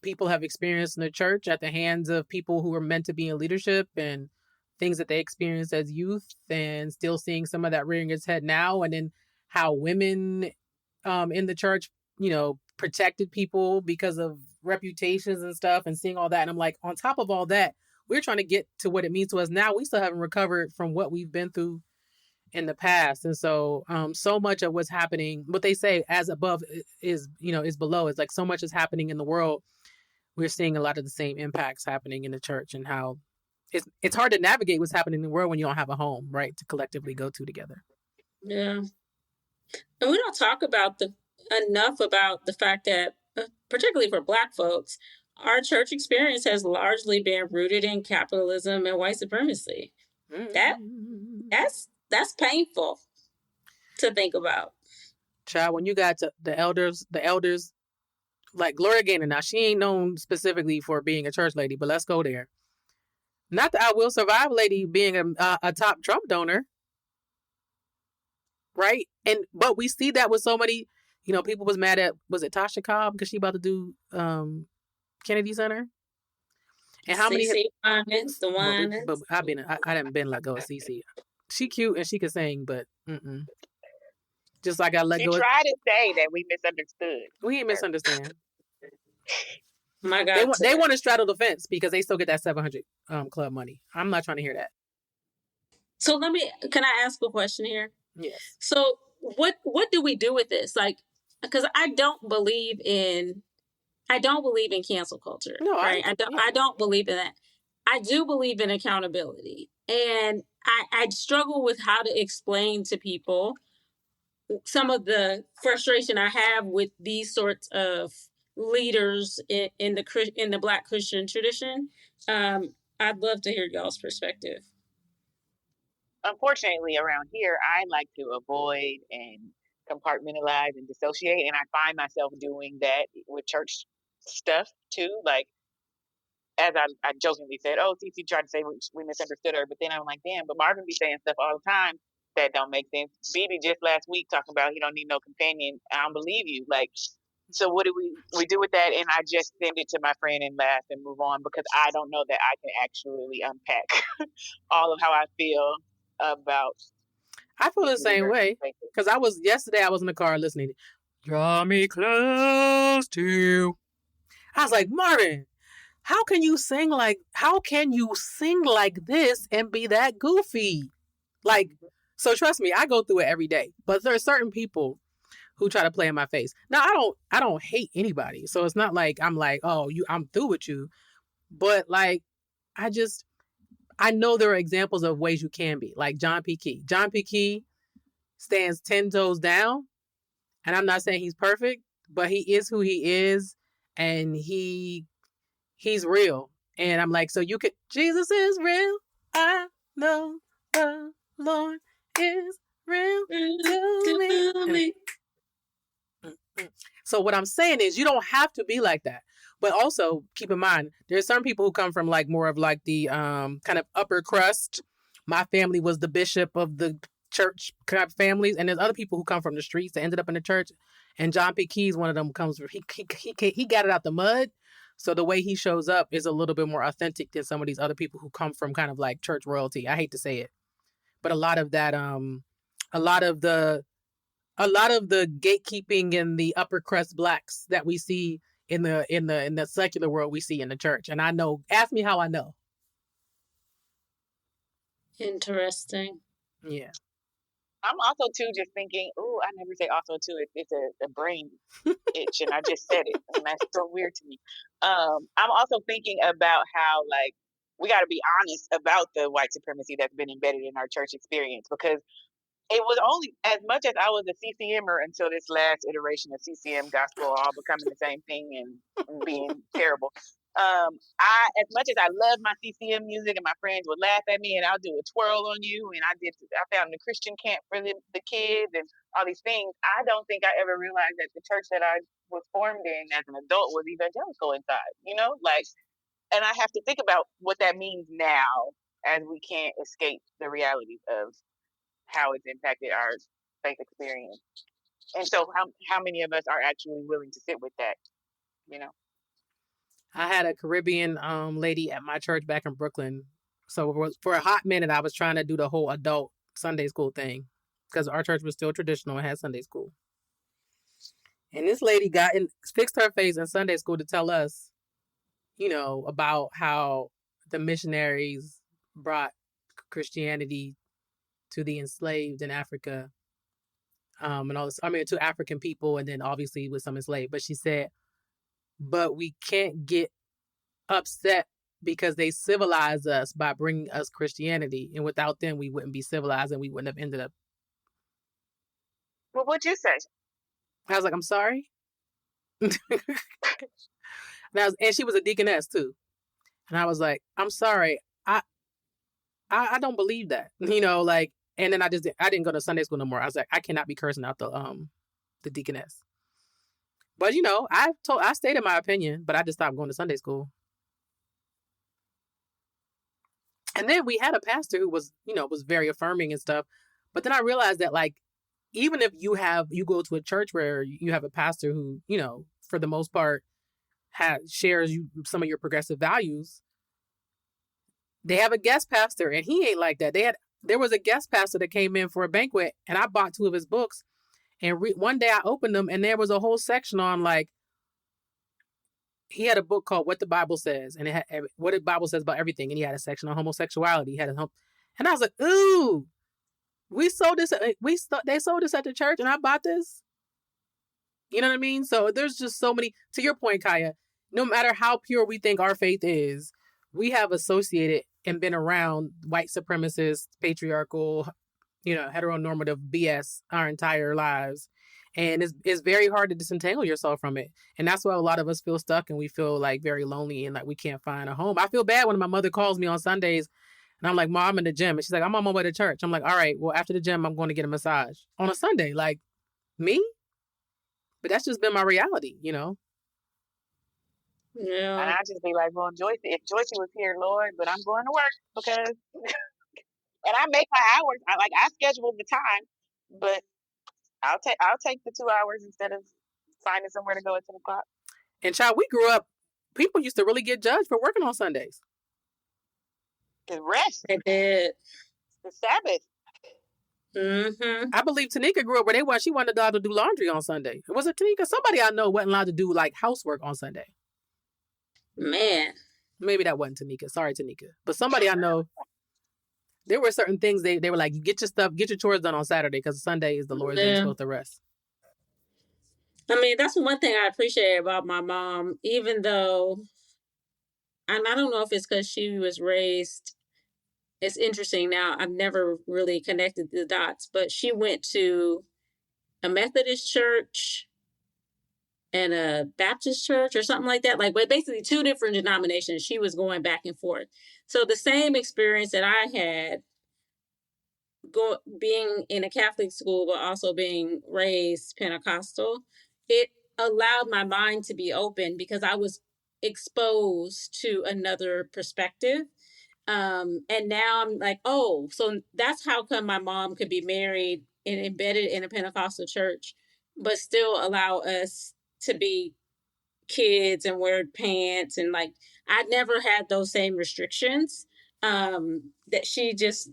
S2: people have experienced in the church at the hands of people who are meant to be in leadership, and things that they experienced as youth, and still seeing some of that rearing its head now. And then how women in the church, you know, protected people because of reputations and stuff, and seeing all that. And I'm like, on top of all that, we're trying to get to what it means to us now. We still haven't recovered from what we've been through in the past. And so so much of what's happening, what they say, as above is, you know, is below. It's like so much is happening in the world. We're seeing a lot of the same impacts happening in the church, and how it's hard to navigate what's happening in the world when you don't have a home, right, to collectively go to together.
S4: Yeah. And we don't talk about enough about the fact that, particularly for Black folks, our church experience has largely been rooted in capitalism and white supremacy. That's painful to think about.
S2: Child, when you got to the elders, like Gloria Gaynor, now she ain't known specifically for being a church lady, but let's go there. Not the I Will Survive lady being a top Trump donor, right? But we see that with so many, you know, people was mad at, was it Tasha Cobb because she about to do Kennedy Center? And how many?
S4: The one.
S2: But I didn't been let go of Cece. She cute and she could sing, but just like I let go.
S3: She tried to say that we misunderstood.
S2: We ain't misunderstand.
S4: My God,
S2: they want to straddle the fence because they still get that 700 club money. I'm not trying to hear that.
S4: So can I ask a question here?
S2: Yes.
S4: So what do we do with this? Like, because I don't believe in cancel culture.
S2: No,
S4: right? I don't believe in that. I do believe in accountability, and I struggle with how to explain to people some of the frustration I have with these sorts of leaders in the Black Christian tradition. I'd love to hear y'all's perspective.
S3: Unfortunately, around here, I like to avoid and compartmentalize and dissociate, and I find myself doing that with church stuff too. Like, as I jokingly said, "Oh, Cece tried to say we misunderstood her," but then I'm like, "Damn!" But Marvin be saying stuff all the time that don't make sense. BB just last week talking about he don't need no companion. I don't believe you. Like, so what do we do with that? And I just send it to my friend and laugh and move on, because I don't know that I can actually unpack all of how I feel about.
S2: I feel the same way, because yesterday I was in the car listening. Draw me close to you. I was like, Marvin, how can you sing like this and be that goofy? Like, so trust me, I go through it every day. But there are certain people who try to play in my face. Now, I don't hate anybody. So it's not like I'm like, oh, I'm through with you. But like, I know there are examples of ways you can be. Like John P. Key. John P. Key stands 10 toes down. And I'm not saying he's perfect, but he is who he is. And he's real. And I'm like, so Jesus is real. I know the Lord is real to me. So what I'm saying is, you don't have to be like that. But also keep in mind, there's some people who come from like more of like the kind of upper crust. My family was the bishop of the church kind of families, and there's other people who come from the streets that ended up in the church. And John P. Key's one of them. He got it out the mud. So the way he shows up is a little bit more authentic than some of these other people who come from kind of like church royalty. I hate to say it, but a lot of that, a lot of the gatekeeping in the upper crust Blacks that we see in the secular world, we see in the church. And I know. Ask me how I know.
S4: Interesting.
S2: Yeah.
S3: I'm also too just thinking, oh, I never say also too. It's a brain itch, and I just said it, and that's so weird to me. I'm also thinking about how, like, we got to be honest about the white supremacy that's been embedded in our church experience, because it was only as much as I was a CCMer until this last iteration of CCM gospel all becoming the same thing and being terrible. I, as much as I love my CCM music, and my friends would laugh at me, and I'll do a twirl on you, and I found the Christian camp for the kids and all these things. I don't think I ever realized that the church that I was formed in as an adult was evangelical inside. Like, and I have to think about what that means now, as we can't escape the realities of how it's impacted our faith experience. And so, how many of us are actually willing to sit with that?
S2: I had a Caribbean lady at my church back in Brooklyn. So for a hot minute, I was trying to do the whole adult Sunday school thing because our church was still traditional and had Sunday school. And this lady fixed her face in Sunday school to tell us, about how the missionaries brought Christianity to the enslaved in Africa, and all this. I mean, to African people, and then obviously with some enslaved. But she said, but we can't get upset because they civilized us by bringing us Christianity, and without them, we wouldn't be civilized, and we wouldn't have ended up.
S3: Well, what'd you say?
S2: I was like, I'm sorry. And she was a deaconess too, and I was like, I'm sorry, I don't believe that, like. And then I didn't go to Sunday school no more. I was like, I cannot be cursing out the deaconess. But I stated my opinion, but I just stopped going to Sunday school. And then we had a pastor who was very affirming and stuff. But then I realized that, like, even if you go to a church where you have a pastor who, for the most part, shares some of your progressive values, they have a guest pastor, and he ain't like that. There was a guest pastor that came in for a banquet, and I bought 2 of his books. And one day I opened them, and there was a whole section on, like, he had a book called What the Bible Says, and it had what the Bible says about everything. And he had a section on homosexuality. And I was like, ooh, they sold this at the church, and I bought this. You know what I mean? So there's just so many, to your point, Chiyah, no matter how pure we think our faith is, we have associated and been around white supremacist, patriarchal, heteronormative BS our entire lives. And it's very hard to disentangle yourself from it. And that's why a lot of us feel stuck, and we feel like very lonely and like we can't find a home. I feel bad when my mother calls me on Sundays and I'm like, Mom, I'm in the gym. And she's like, I'm on my way to church. I'm like, all right, well, after the gym, I'm going to get a massage on a Sunday. Like, me? But that's just been my reality,
S4: Yeah.
S3: And I just be like, well, if Joyce was here, Lord, but I'm going to work because, and I make my hours. I schedule the time, but I'll take the 2 hours instead of finding somewhere to go at 10 o'clock.
S2: And child, we grew up, people used to really get judged for working on Sundays.
S3: The rest.
S4: They did.
S3: The Sabbath.
S4: Mm-hmm.
S2: I believe Tanika grew up where she wasn't allowed to do laundry on Sunday. Was it Tanika? Somebody I know wasn't allowed to do like housework on Sunday.
S4: Man.
S2: Maybe that wasn't Tanika. Sorry, Tanika. But somebody I know, there were certain things they were like, you get your chores done on Saturday because Sunday is the Lord's day, you're supposed to rest.
S4: I mean, that's one thing I appreciate about my mom, even though, and I don't know if it's because she was raised, it's interesting now, I've never really connected the dots, but she went to a Methodist church and a Baptist church or something like that. Like, but basically 2 different denominations. She was going back and forth. So the same experience that I had being in a Catholic school, but also being raised Pentecostal, it allowed my mind to be open because I was exposed to another perspective. And now I'm like, oh, so that's how come my mom could be married and embedded in a Pentecostal church, but still allow us to be kids and wear pants. And like, I never had those same restrictions that she just,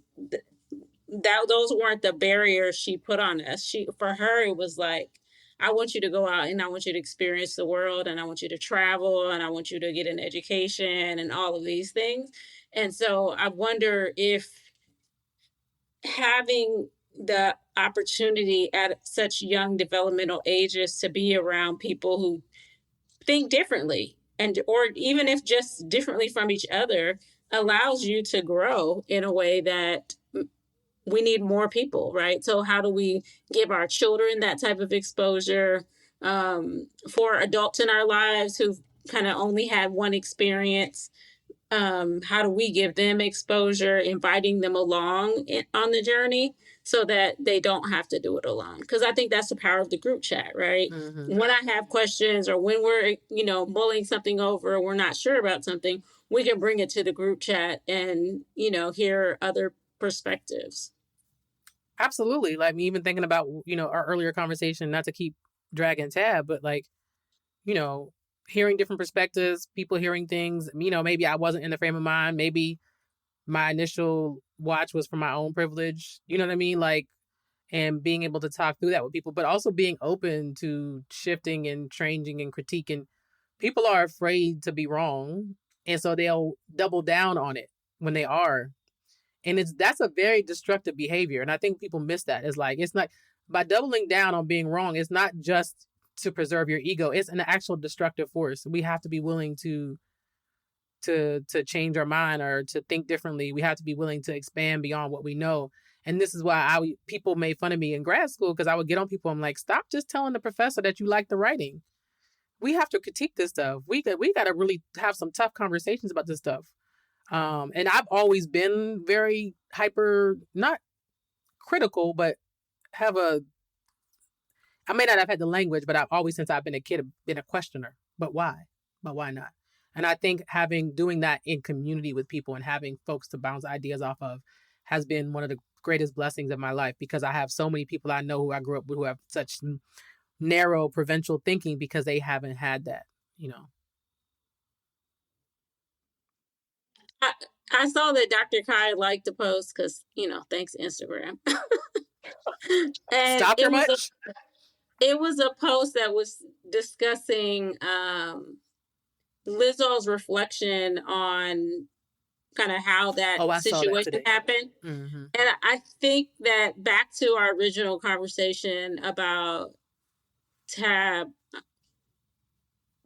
S4: those weren't the barriers she put on us. For her, it was like, I want you to go out and I want you to experience the world and I want you to travel and I want you to get an education and all of these things. And so I wonder if having the opportunity at such young developmental ages to be around people who think differently or even if just differently from each other allows you to grow in a way that we need more people, right? So how do we give our children that type of exposure for adults in our lives who've kind of only had one experience. How do we give them exposure, inviting them along on the journey so that they don't have to do it alone? Because I think that's the power of the group chat, right?
S2: Mm-hmm.
S4: When I have questions or when we're, mulling something over, or we're not sure about something, we can bring it to the group chat and, hear other perspectives.
S2: Absolutely. Like me even thinking about, our earlier conversation, not to keep dragging tab, but like, hearing different perspectives, people hearing things, maybe I wasn't in the frame of mind. Maybe my initial watch was for my own privilege. You know what I mean? Like, and being able to talk through that with people, but also being open to shifting and changing and critiquing. People are afraid to be wrong. And so they'll double down on it when they are. And that's a very destructive behavior. And I think people miss that. It's not by doubling down on being wrong, it's not just to preserve your ego. It's an actual destructive force. We have to be willing to change our mind or to think differently. We have to be willing to expand beyond what we know. And this is why people made fun of me in grad school, because I would get on people. I'm like, stop just telling the professor that you like the writing. We have to critique this stuff. We got to really have some tough conversations about this stuff. And I've always been very hyper, not critical, but I may not have had the language, but I've always, since I've been a kid, been a questioner. But why? But why not? And I think doing that in community with people and having folks to bounce ideas off of has been one of the greatest blessings of my life, because I have so many people I know who I grew up with who have such narrow provincial thinking because they haven't had that,
S4: I saw that Dr. Kai liked the post because, thanks Instagram. And
S2: Stop her much?
S4: It was a post that was discussing Lizzo's reflection on kind of how that situation happened.
S2: Mm-hmm.
S4: And I think that back to our original conversation about Tab,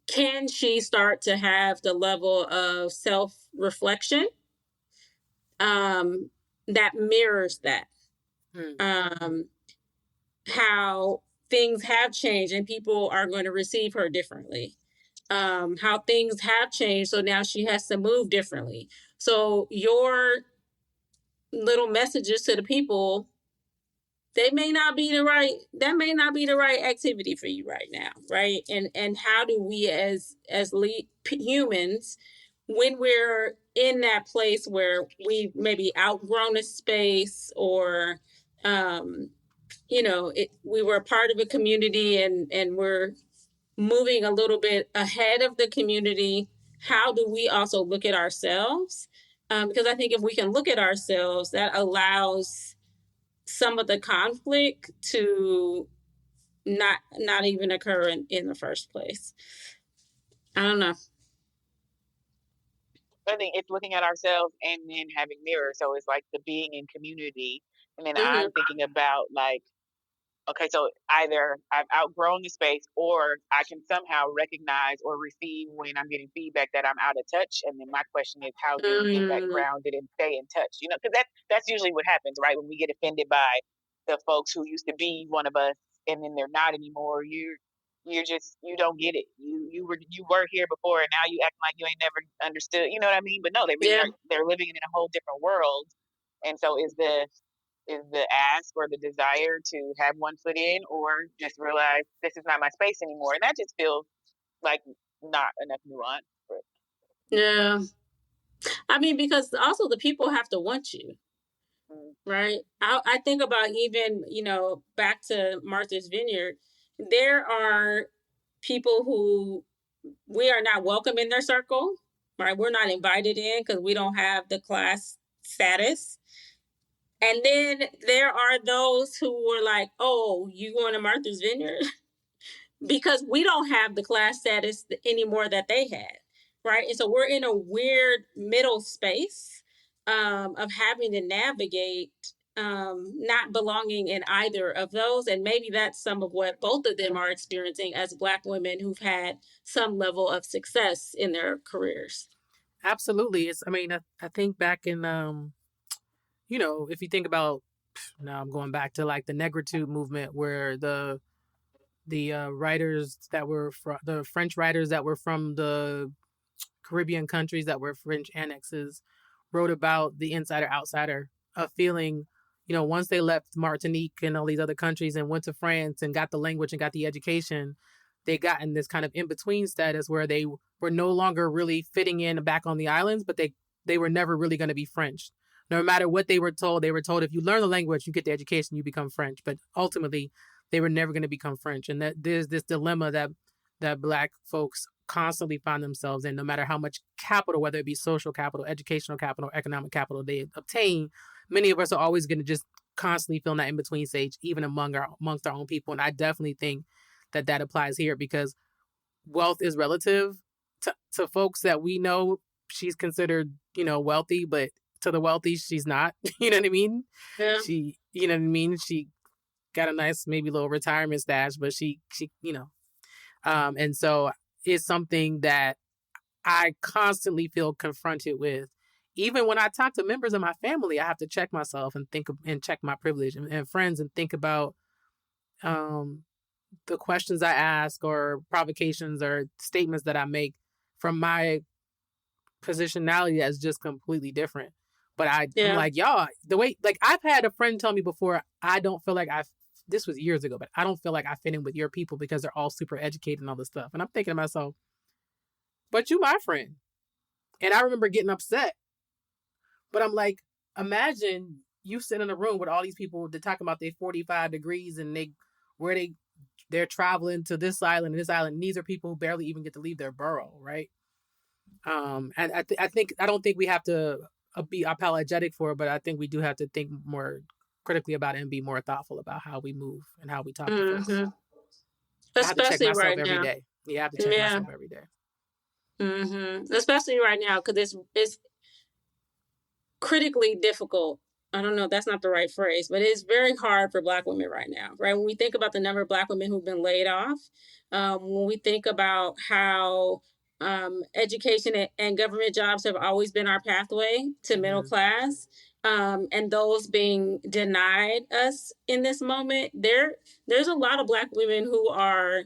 S4: can she start to have the level of self-reflection that mirrors that? How things have changed and people are going to receive her differently. How things have changed, so now she has to move differently. So your little messages to the people, that may not be the right activity for you right now, right? And how do we as humans, when we're in that place where we maybe outgrown a space, or we were a part of a community and we're moving a little bit ahead of the community, how do we also look at ourselves? Because I think if we can look at ourselves, that allows some of the conflict to not even occur in the first place. I don't know.
S3: I think it's looking at ourselves and then having mirrors. So it's like the being in community. And then I'm thinking about like, okay, so either I've outgrown the space, or I can somehow recognize or receive when I'm getting feedback that I'm out of touch. And then my question is, how do you get that grounded and stay in touch? Because that's usually what happens, right? When we get offended by the folks who used to be one of us, and then they're not anymore. You don't get it. You were here before, and now you act like you ain't never understood. You know what I mean? But no, they're living in a whole different world. And so is the ask or the desire to have one foot in, or just realize this is not my space anymore. And that just feels like not enough nuance.
S4: Yeah. I mean, because also the people have to want you, right? I think about even, back to Martha's Vineyard, there are people who we are not welcome in their circle, right? We're not invited in because we don't have the class status. And then there are those who were like, oh, you going to Martha's Vineyard? Because we don't have the class status anymore that they had, right? And so we're in a weird middle space of having to navigate not belonging in either of those. And maybe that's some of what both of them are experiencing as Black women who've had some level of success in their careers.
S2: Absolutely. I think back in, if you think about, now I'm going back to like the negritude movement, where the writers that were the French writers that were from the Caribbean countries that were French annexes wrote about the insider outsider, a feeling, once they left Martinique and all these other countries and went to France and got the language and got the education, they got in this kind of in-between status where they were no longer really fitting in back on the islands, but they were never really going to be French. No matter what they were told if you learn the language, you get the education, you become French. But ultimately, they were never going to become French. And that there's this dilemma that Black folks constantly find themselves in, no matter how much capital, whether it be social capital, educational capital, economic capital they obtain. Many of us are always going to just constantly feel that in-between stage, even amongst our own people. And I definitely think that applies here, because wealth is relative to folks that we know. She's considered, wealthy, but to the wealthy, she's not. You know what I mean?
S4: Yeah.
S2: She got a nice, maybe little retirement stash, but she, and so it's something that I constantly feel confronted with. Even when I talk to members of my family, I have to check myself and check my privilege and friends and think about, the questions I ask or provocations or statements that I make from my positionality that's just completely different. But I'm like, y'all, the way, like, I've had a friend tell me before, I don't feel like this was years ago, but I don't feel like I fit in with your people because they're all super educated and all this stuff. And I'm thinking to myself, but you my friend. And I remember getting upset. But I'm like, imagine you sit in a room with all these people that talk about their 45 degrees and they're traveling to this island and this island. And these are people who barely even get to leave their borough, right? And I don't think we have to be apologetic for it, but I think we do have to think more critically about it and be more thoughtful about how we move and how we talk to folks. I have to check myself every day. Yeah, I have to check myself every day.
S4: Mm-hmm. Especially right now, because it's critically difficult. I don't know, that's not the right phrase, but it's very hard for Black women right now, right? When we think about the number of Black women who've been laid off, when we think about how education and government jobs have always been our pathway to middle class, and those being denied us in this moment, there's a lot of Black women who are,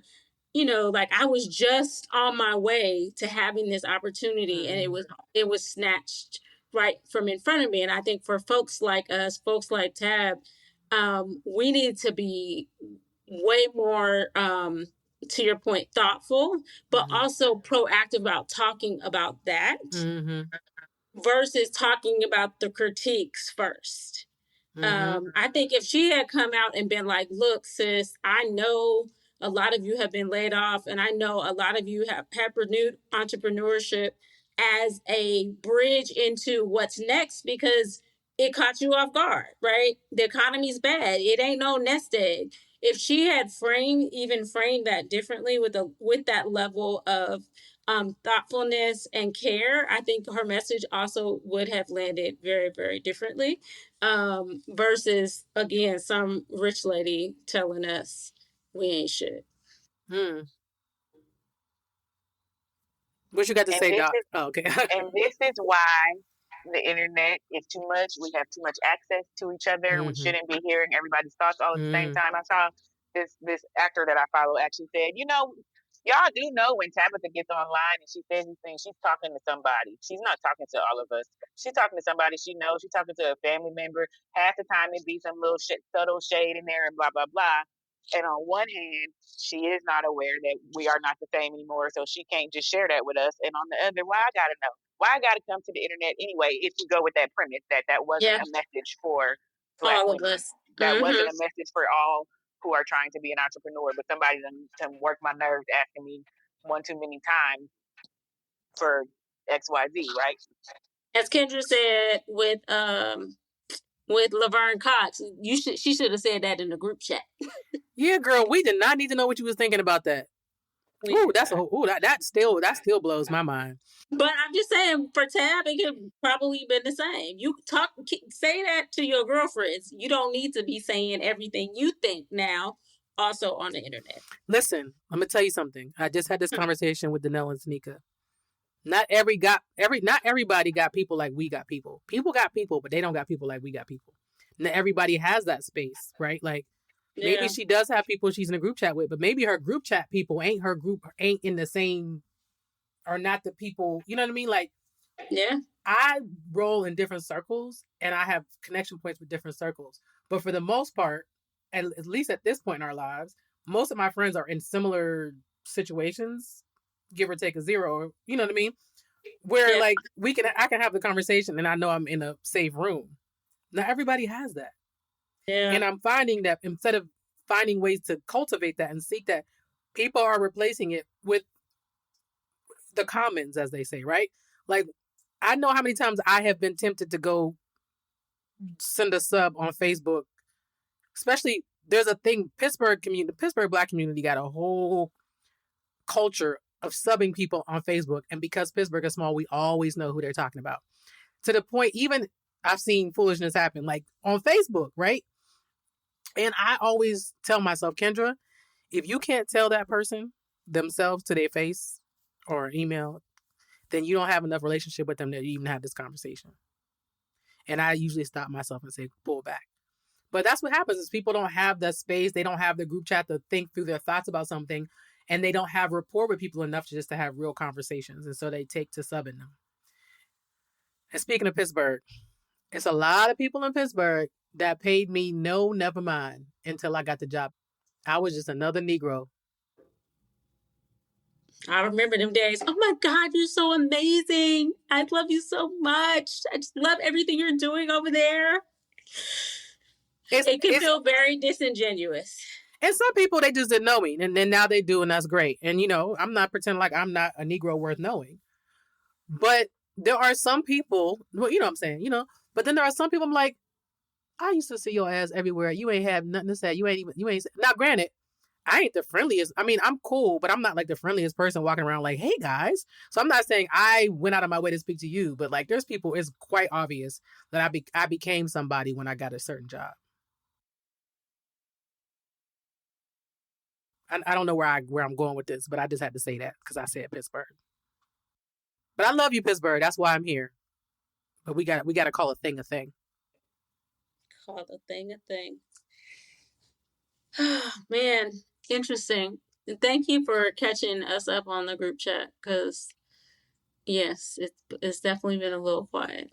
S4: like, I was just on my way to having this opportunity, and it was snatched right from in front of me. And I think for folks like us, folks like Tab, we need to be way more, to your point, thoughtful, but also proactive about talking about that versus talking about the critiques first. I think if she had come out and been like, look, sis, I know a lot of you have been laid off, and I know a lot of you have renewed entrepreneurship as a bridge into what's next because it caught you off guard, right? The economy's bad. It ain't no nest egg. If she had framed that differently with that level of thoughtfulness and care, I think her message also would have landed very, very differently. Versus, again, some rich lady telling us we ain't shit.
S2: What you got to say, Doc? Okay.
S3: And this is why the internet is too much. We have too much access to each other. We shouldn't be hearing everybody's thoughts all at the same time. I saw this actor that I follow actually said, y'all do know when Tabitha gets online and she says these things, she's talking to somebody. She's not talking to all of us. She's talking to somebody she knows. She's talking to a family member. Half the time it be some little subtle shade in there and blah, blah, blah. And on one hand, she is not aware that we are not the same anymore, so she can't just share that with us. And on the other, why I gotta know? Why I gotta come to the internet anyway? If you go with that premise that wasn't a message for Black
S4: all
S3: women,
S4: of us,
S3: that wasn't a message for all who are trying to be an entrepreneur, but somebody to work my nerves asking me one too many times for XYZ, right?
S4: As Kendra said with Laverne Cox, she should have said that in the group chat.
S2: Yeah, girl, we did not need to know what you was thinking about that. That still blows my mind.
S4: But I'm just saying, for Tab, it could probably been the same. You say that to your girlfriends. You don't need to be saying everything you think now, also on the internet.
S2: Listen, I'm gonna tell you something. I just had this conversation with Danelle and Sneeka. Not everybody got people like we got people. People got people, but they don't got people like we got people. Not everybody has that space, right? Like, Maybe she does have people she's in a group chat with, but maybe her group chat people ain't in the same, or not the people, you know what I mean? Like, I roll in different circles and I have connection points with different circles. But for the most part, at least at this point in our lives, most of my friends are in similar situations, give or take a zero, you know what I mean? Where like I can have the conversation and I know I'm in a safe room. Not everybody has that. Yeah. And I'm finding that instead of finding ways to cultivate that and seek that, people are replacing it with the commons, as they say, right? Like, I know how many times I have been tempted to go send a sub on Facebook. Especially, there's a thing, the Pittsburgh Black community got a whole culture of subbing people on Facebook. And because Pittsburgh is small, we always know who they're talking about. To the point, even I've seen foolishness happen, like on Facebook, right? And I always tell myself, Kendra, if you can't tell that person themselves to their face or email, then you don't have enough relationship with them to even have this conversation. And I usually stop myself and say, pull back. But that's what happens is people don't have the space. They don't have the group chat to think through their thoughts about something. And they don't have rapport with people enough to have real conversations. And so they take to subbing them. And speaking of Pittsburgh, it's a lot of people in Pittsburgh that paid me no, never mind until I got the job. I was just another Negro.
S4: I remember them days. Oh my God, you're so amazing. I love you so much. I just love everything you're doing over there. It can feel very disingenuous.
S2: And some people, they just didn't know me. And then now they do, and that's great. And, I'm not pretending like I'm not a Negro worth knowing. But there are some people, well, you know what I'm saying, but then there are some people I'm like, I used to see your ass everywhere. You ain't have nothing to say. You ain't. Now, granted, I ain't the friendliest. I mean, I'm cool, but I'm not like the friendliest person walking around like, hey, guys. So I'm not saying I went out of my way to speak to you, but like there's people, it's quite obvious that I became somebody when I got a certain job. I don't know where I'm going with this, but I just had to say that because I said Pittsburgh. But I love you, Pittsburgh. That's why I'm here. But we got to call a thing a thing.
S4: Call a thing a thing. Man, interesting. Thank you for catching us up on the group chat because, yes, it's definitely been a little quiet.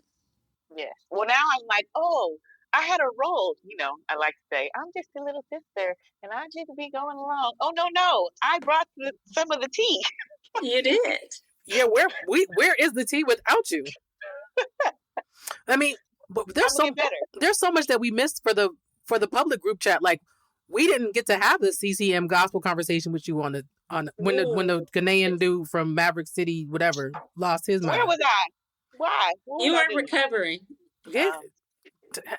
S3: Yes. Well, now I'm like, oh, I had a role. I like to say, I'm just a little sister and I just be going along. Oh, no. I brought some of the tea.
S4: You did.
S2: Yeah, where is the tea without you? I mean, but there's so much that we missed for the public group chat. Like, we didn't get to have the CCM gospel conversation with you when the Ghanaian dude from Maverick City, whatever, lost his mind.
S3: Where was I? Why?
S4: You were recovering.
S2: Yeah.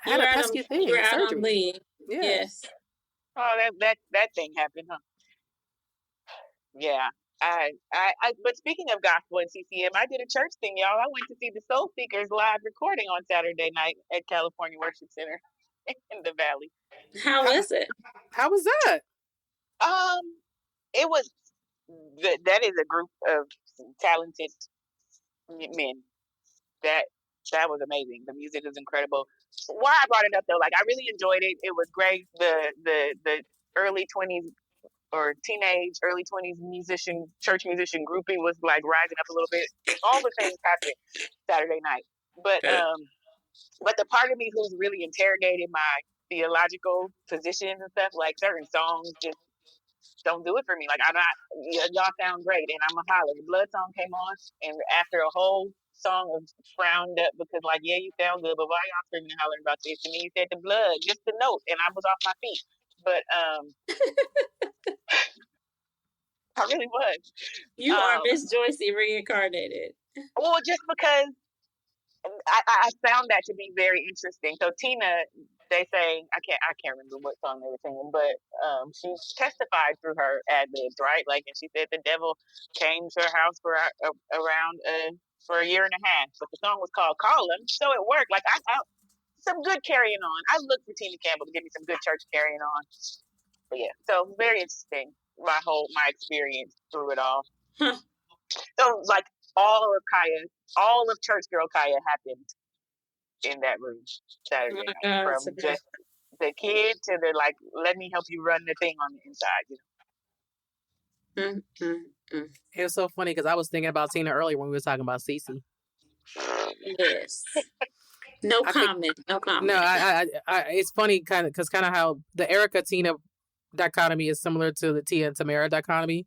S2: Had a pesky thing.
S4: You were out
S2: surgery.
S4: On leave.
S2: Yeah.
S4: Yes.
S3: Oh, that thing happened, huh? Yeah. But speaking of gospel and CCM, I did a church thing, y'all. I went to see the Soul Seekers live recording on Saturday night at California Worship Center in the Valley.
S4: How was it?
S2: How was that?
S3: It was that is a group of talented men. That was amazing. The music is incredible. Why I brought it up though, like I really enjoyed it. It was great. The early 20s or early 20s church musician grouping was like rising up a little bit. All the things happened Saturday night. But the part of me who's really interrogated my theological positions and stuff, like certain songs just don't do it for me. Like y'all sound great and I'm a holler. The Blood song came on and after a whole song of frowned up because like, yeah, you sound good, but why y'all screaming and hollering about this? And then you said the blood, just the note, and I was off my feet. But I really was.
S4: You are Miss Joycey reincarnated.
S3: Well, just because I found that to be very interesting. So Tina, they say I can't remember what song they were singing, but she testified through her ad libs, right? Like, and she said the devil came to her house for a year and a half, but the song was called "Call Him," so it worked. Like I some good carrying on. I look for Tina Campbell to give me some good church carrying on. But yeah, so very interesting. My experience through it all. So like all of Church Girl Kaya happened in that room Saturday night. From just the kid to the like, let me help you run the thing on the inside.
S2: It was so funny because I was thinking about Tina earlier when we were talking about Cece.
S4: Yes. No comment. No comment.
S2: No, I it's funny kind of because how the Erica Tina dichotomy is similar to the Tia and Tamara dichotomy.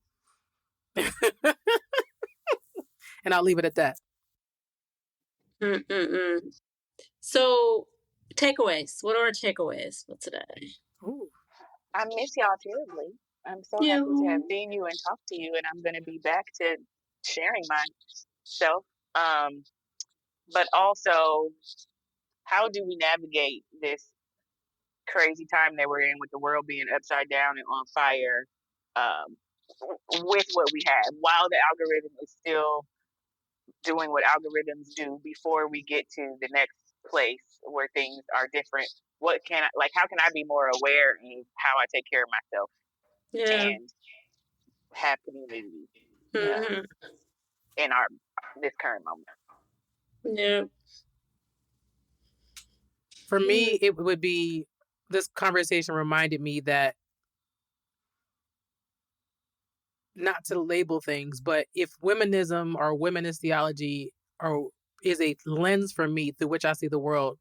S2: And I'll leave it at that.
S4: So, takeaways. What are our takeaways for today?
S2: Ooh.
S3: I miss y'all terribly. I'm so happy to have seen you and talked to you, and I'm going to be back to sharing myself. But also, how do we navigate this crazy time that we're in with the world being upside down and on fire with what we have, while the algorithm is still doing what algorithms do before we get to the next place where things are different? What can I, like, how can I be more aware of how I take care of myself and have community in this current moment?
S4: Yeah.
S2: For me, it would be, this conversation reminded me that not to label things, but if womenism or womanist theology is a lens for me through which I see the world,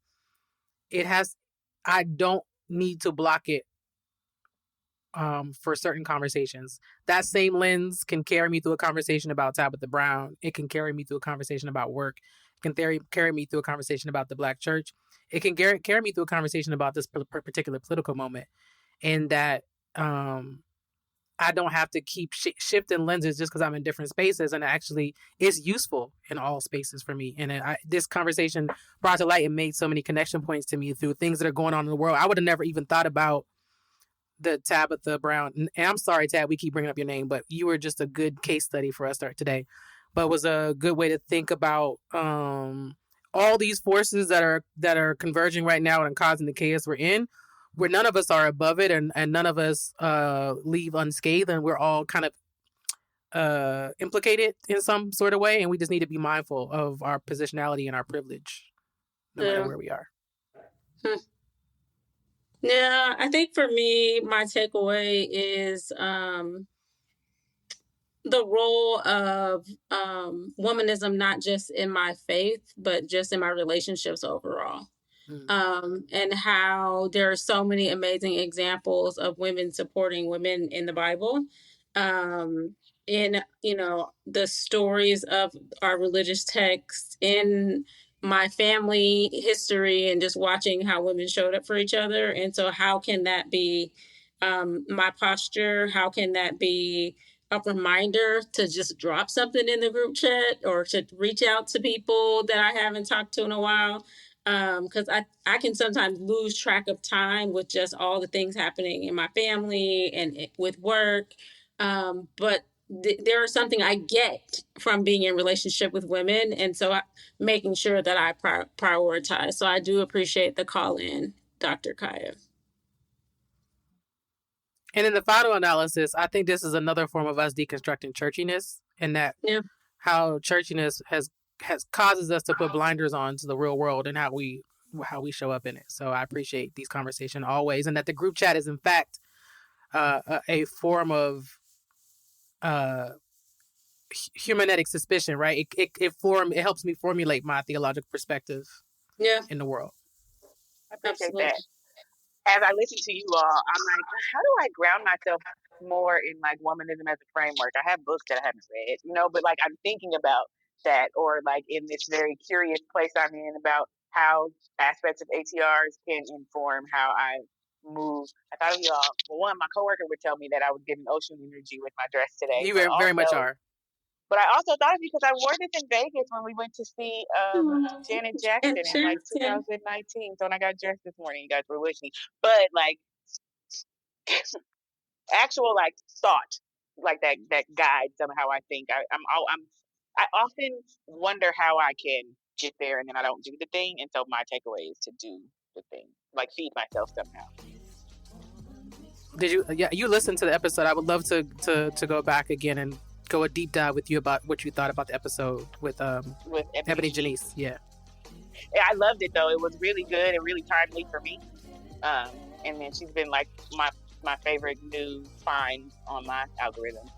S2: I don't need to block it for certain conversations. That same lens can carry me through a conversation about Tabitha Brown. It can carry me through a conversation about work. It can carry me through a conversation about the Black church. It can carry me through a conversation about this particular political moment. And that I don't have to keep shifting lenses just because I'm in different spaces. And actually, it's useful in all spaces for me. And this conversation brought to light and made so many connection points to me through things that are going on in the world. I would have never even thought about the Tabitha Brown. And I'm sorry, Tab, we keep bringing up your name, but you were just a good case study for us today. But it was a good way to think about all these forces that are converging right now and causing the chaos we're in, where none of us are above it and none of us leave unscathed, and we're all kind of implicated in some sort of way, and we just need to be mindful of our positionality and our privilege, no matter where we are.
S4: Yeah, I think for me, my takeaway is the role of womanism, not just in my faith, but just in my relationships overall. And how there are so many amazing examples of women supporting women in the Bible. In, the stories of our religious texts, in my family history, and just watching how women showed up for each other. And so how can that be my posture? How can that be a reminder to just drop something in the group chat or to reach out to people that I haven't talked to in a while? Because I can sometimes lose track of time with just all the things happening in my family and with work. But there is something I get from being in relationship with women. And so making sure that I prioritize. So I do appreciate the call in, Dr. Chiyah.
S2: And in the final analysis, I think this is another form of us deconstructing churchiness, and that how churchiness has causes us to put blinders on to the real world and how we show up in it. So I appreciate these conversations always, and that the group chat is in fact a form of humanetic suspicion, right? It helps me formulate my theological perspective in the world.
S3: I appreciate that. As I listen to you all, I'm like, how do I ground myself more in like womanism as a framework? I have books that I haven't read, but like I'm thinking about that, or like in this very curious place I'm in about how aspects of ATRs can inform how I move. I thought of y'all. Well, one, my coworker would tell me that I was giving ocean energy with my dress today.
S2: You very much are.
S3: But I also thought of you because I wore this in Vegas when we went to see Janet Jackson in like 2019. So when I got dressed this morning, you guys were with me. But like actual like thought, like that guides somehow I think. I often wonder how I can get there, and then I don't do the thing. And so my takeaway is to do the thing, like feed myself somehow.
S2: Did you? Yeah, you listened to the episode. I would love to go back again and go a deep dive with you about what you thought about the episode with Ebony Janice. Yeah,
S3: I loved it though. It was really good and really timely for me. And then she's been like my favorite new find on my algorithm.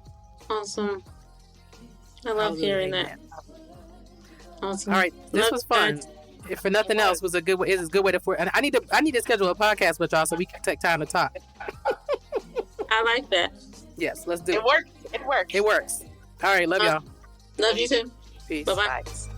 S4: Awesome. I love hearing that. Awesome.
S2: All right, this was fun. If for nothing else, was a good way. It's a good way to. And I need to schedule a podcast with y'all so we can take time to talk.
S4: I like that.
S2: Yes, let's do it.
S3: It works.
S2: It works. All right, love y'all.
S4: Love you too.
S2: Peace.
S4: Bye-bye.
S3: Bye.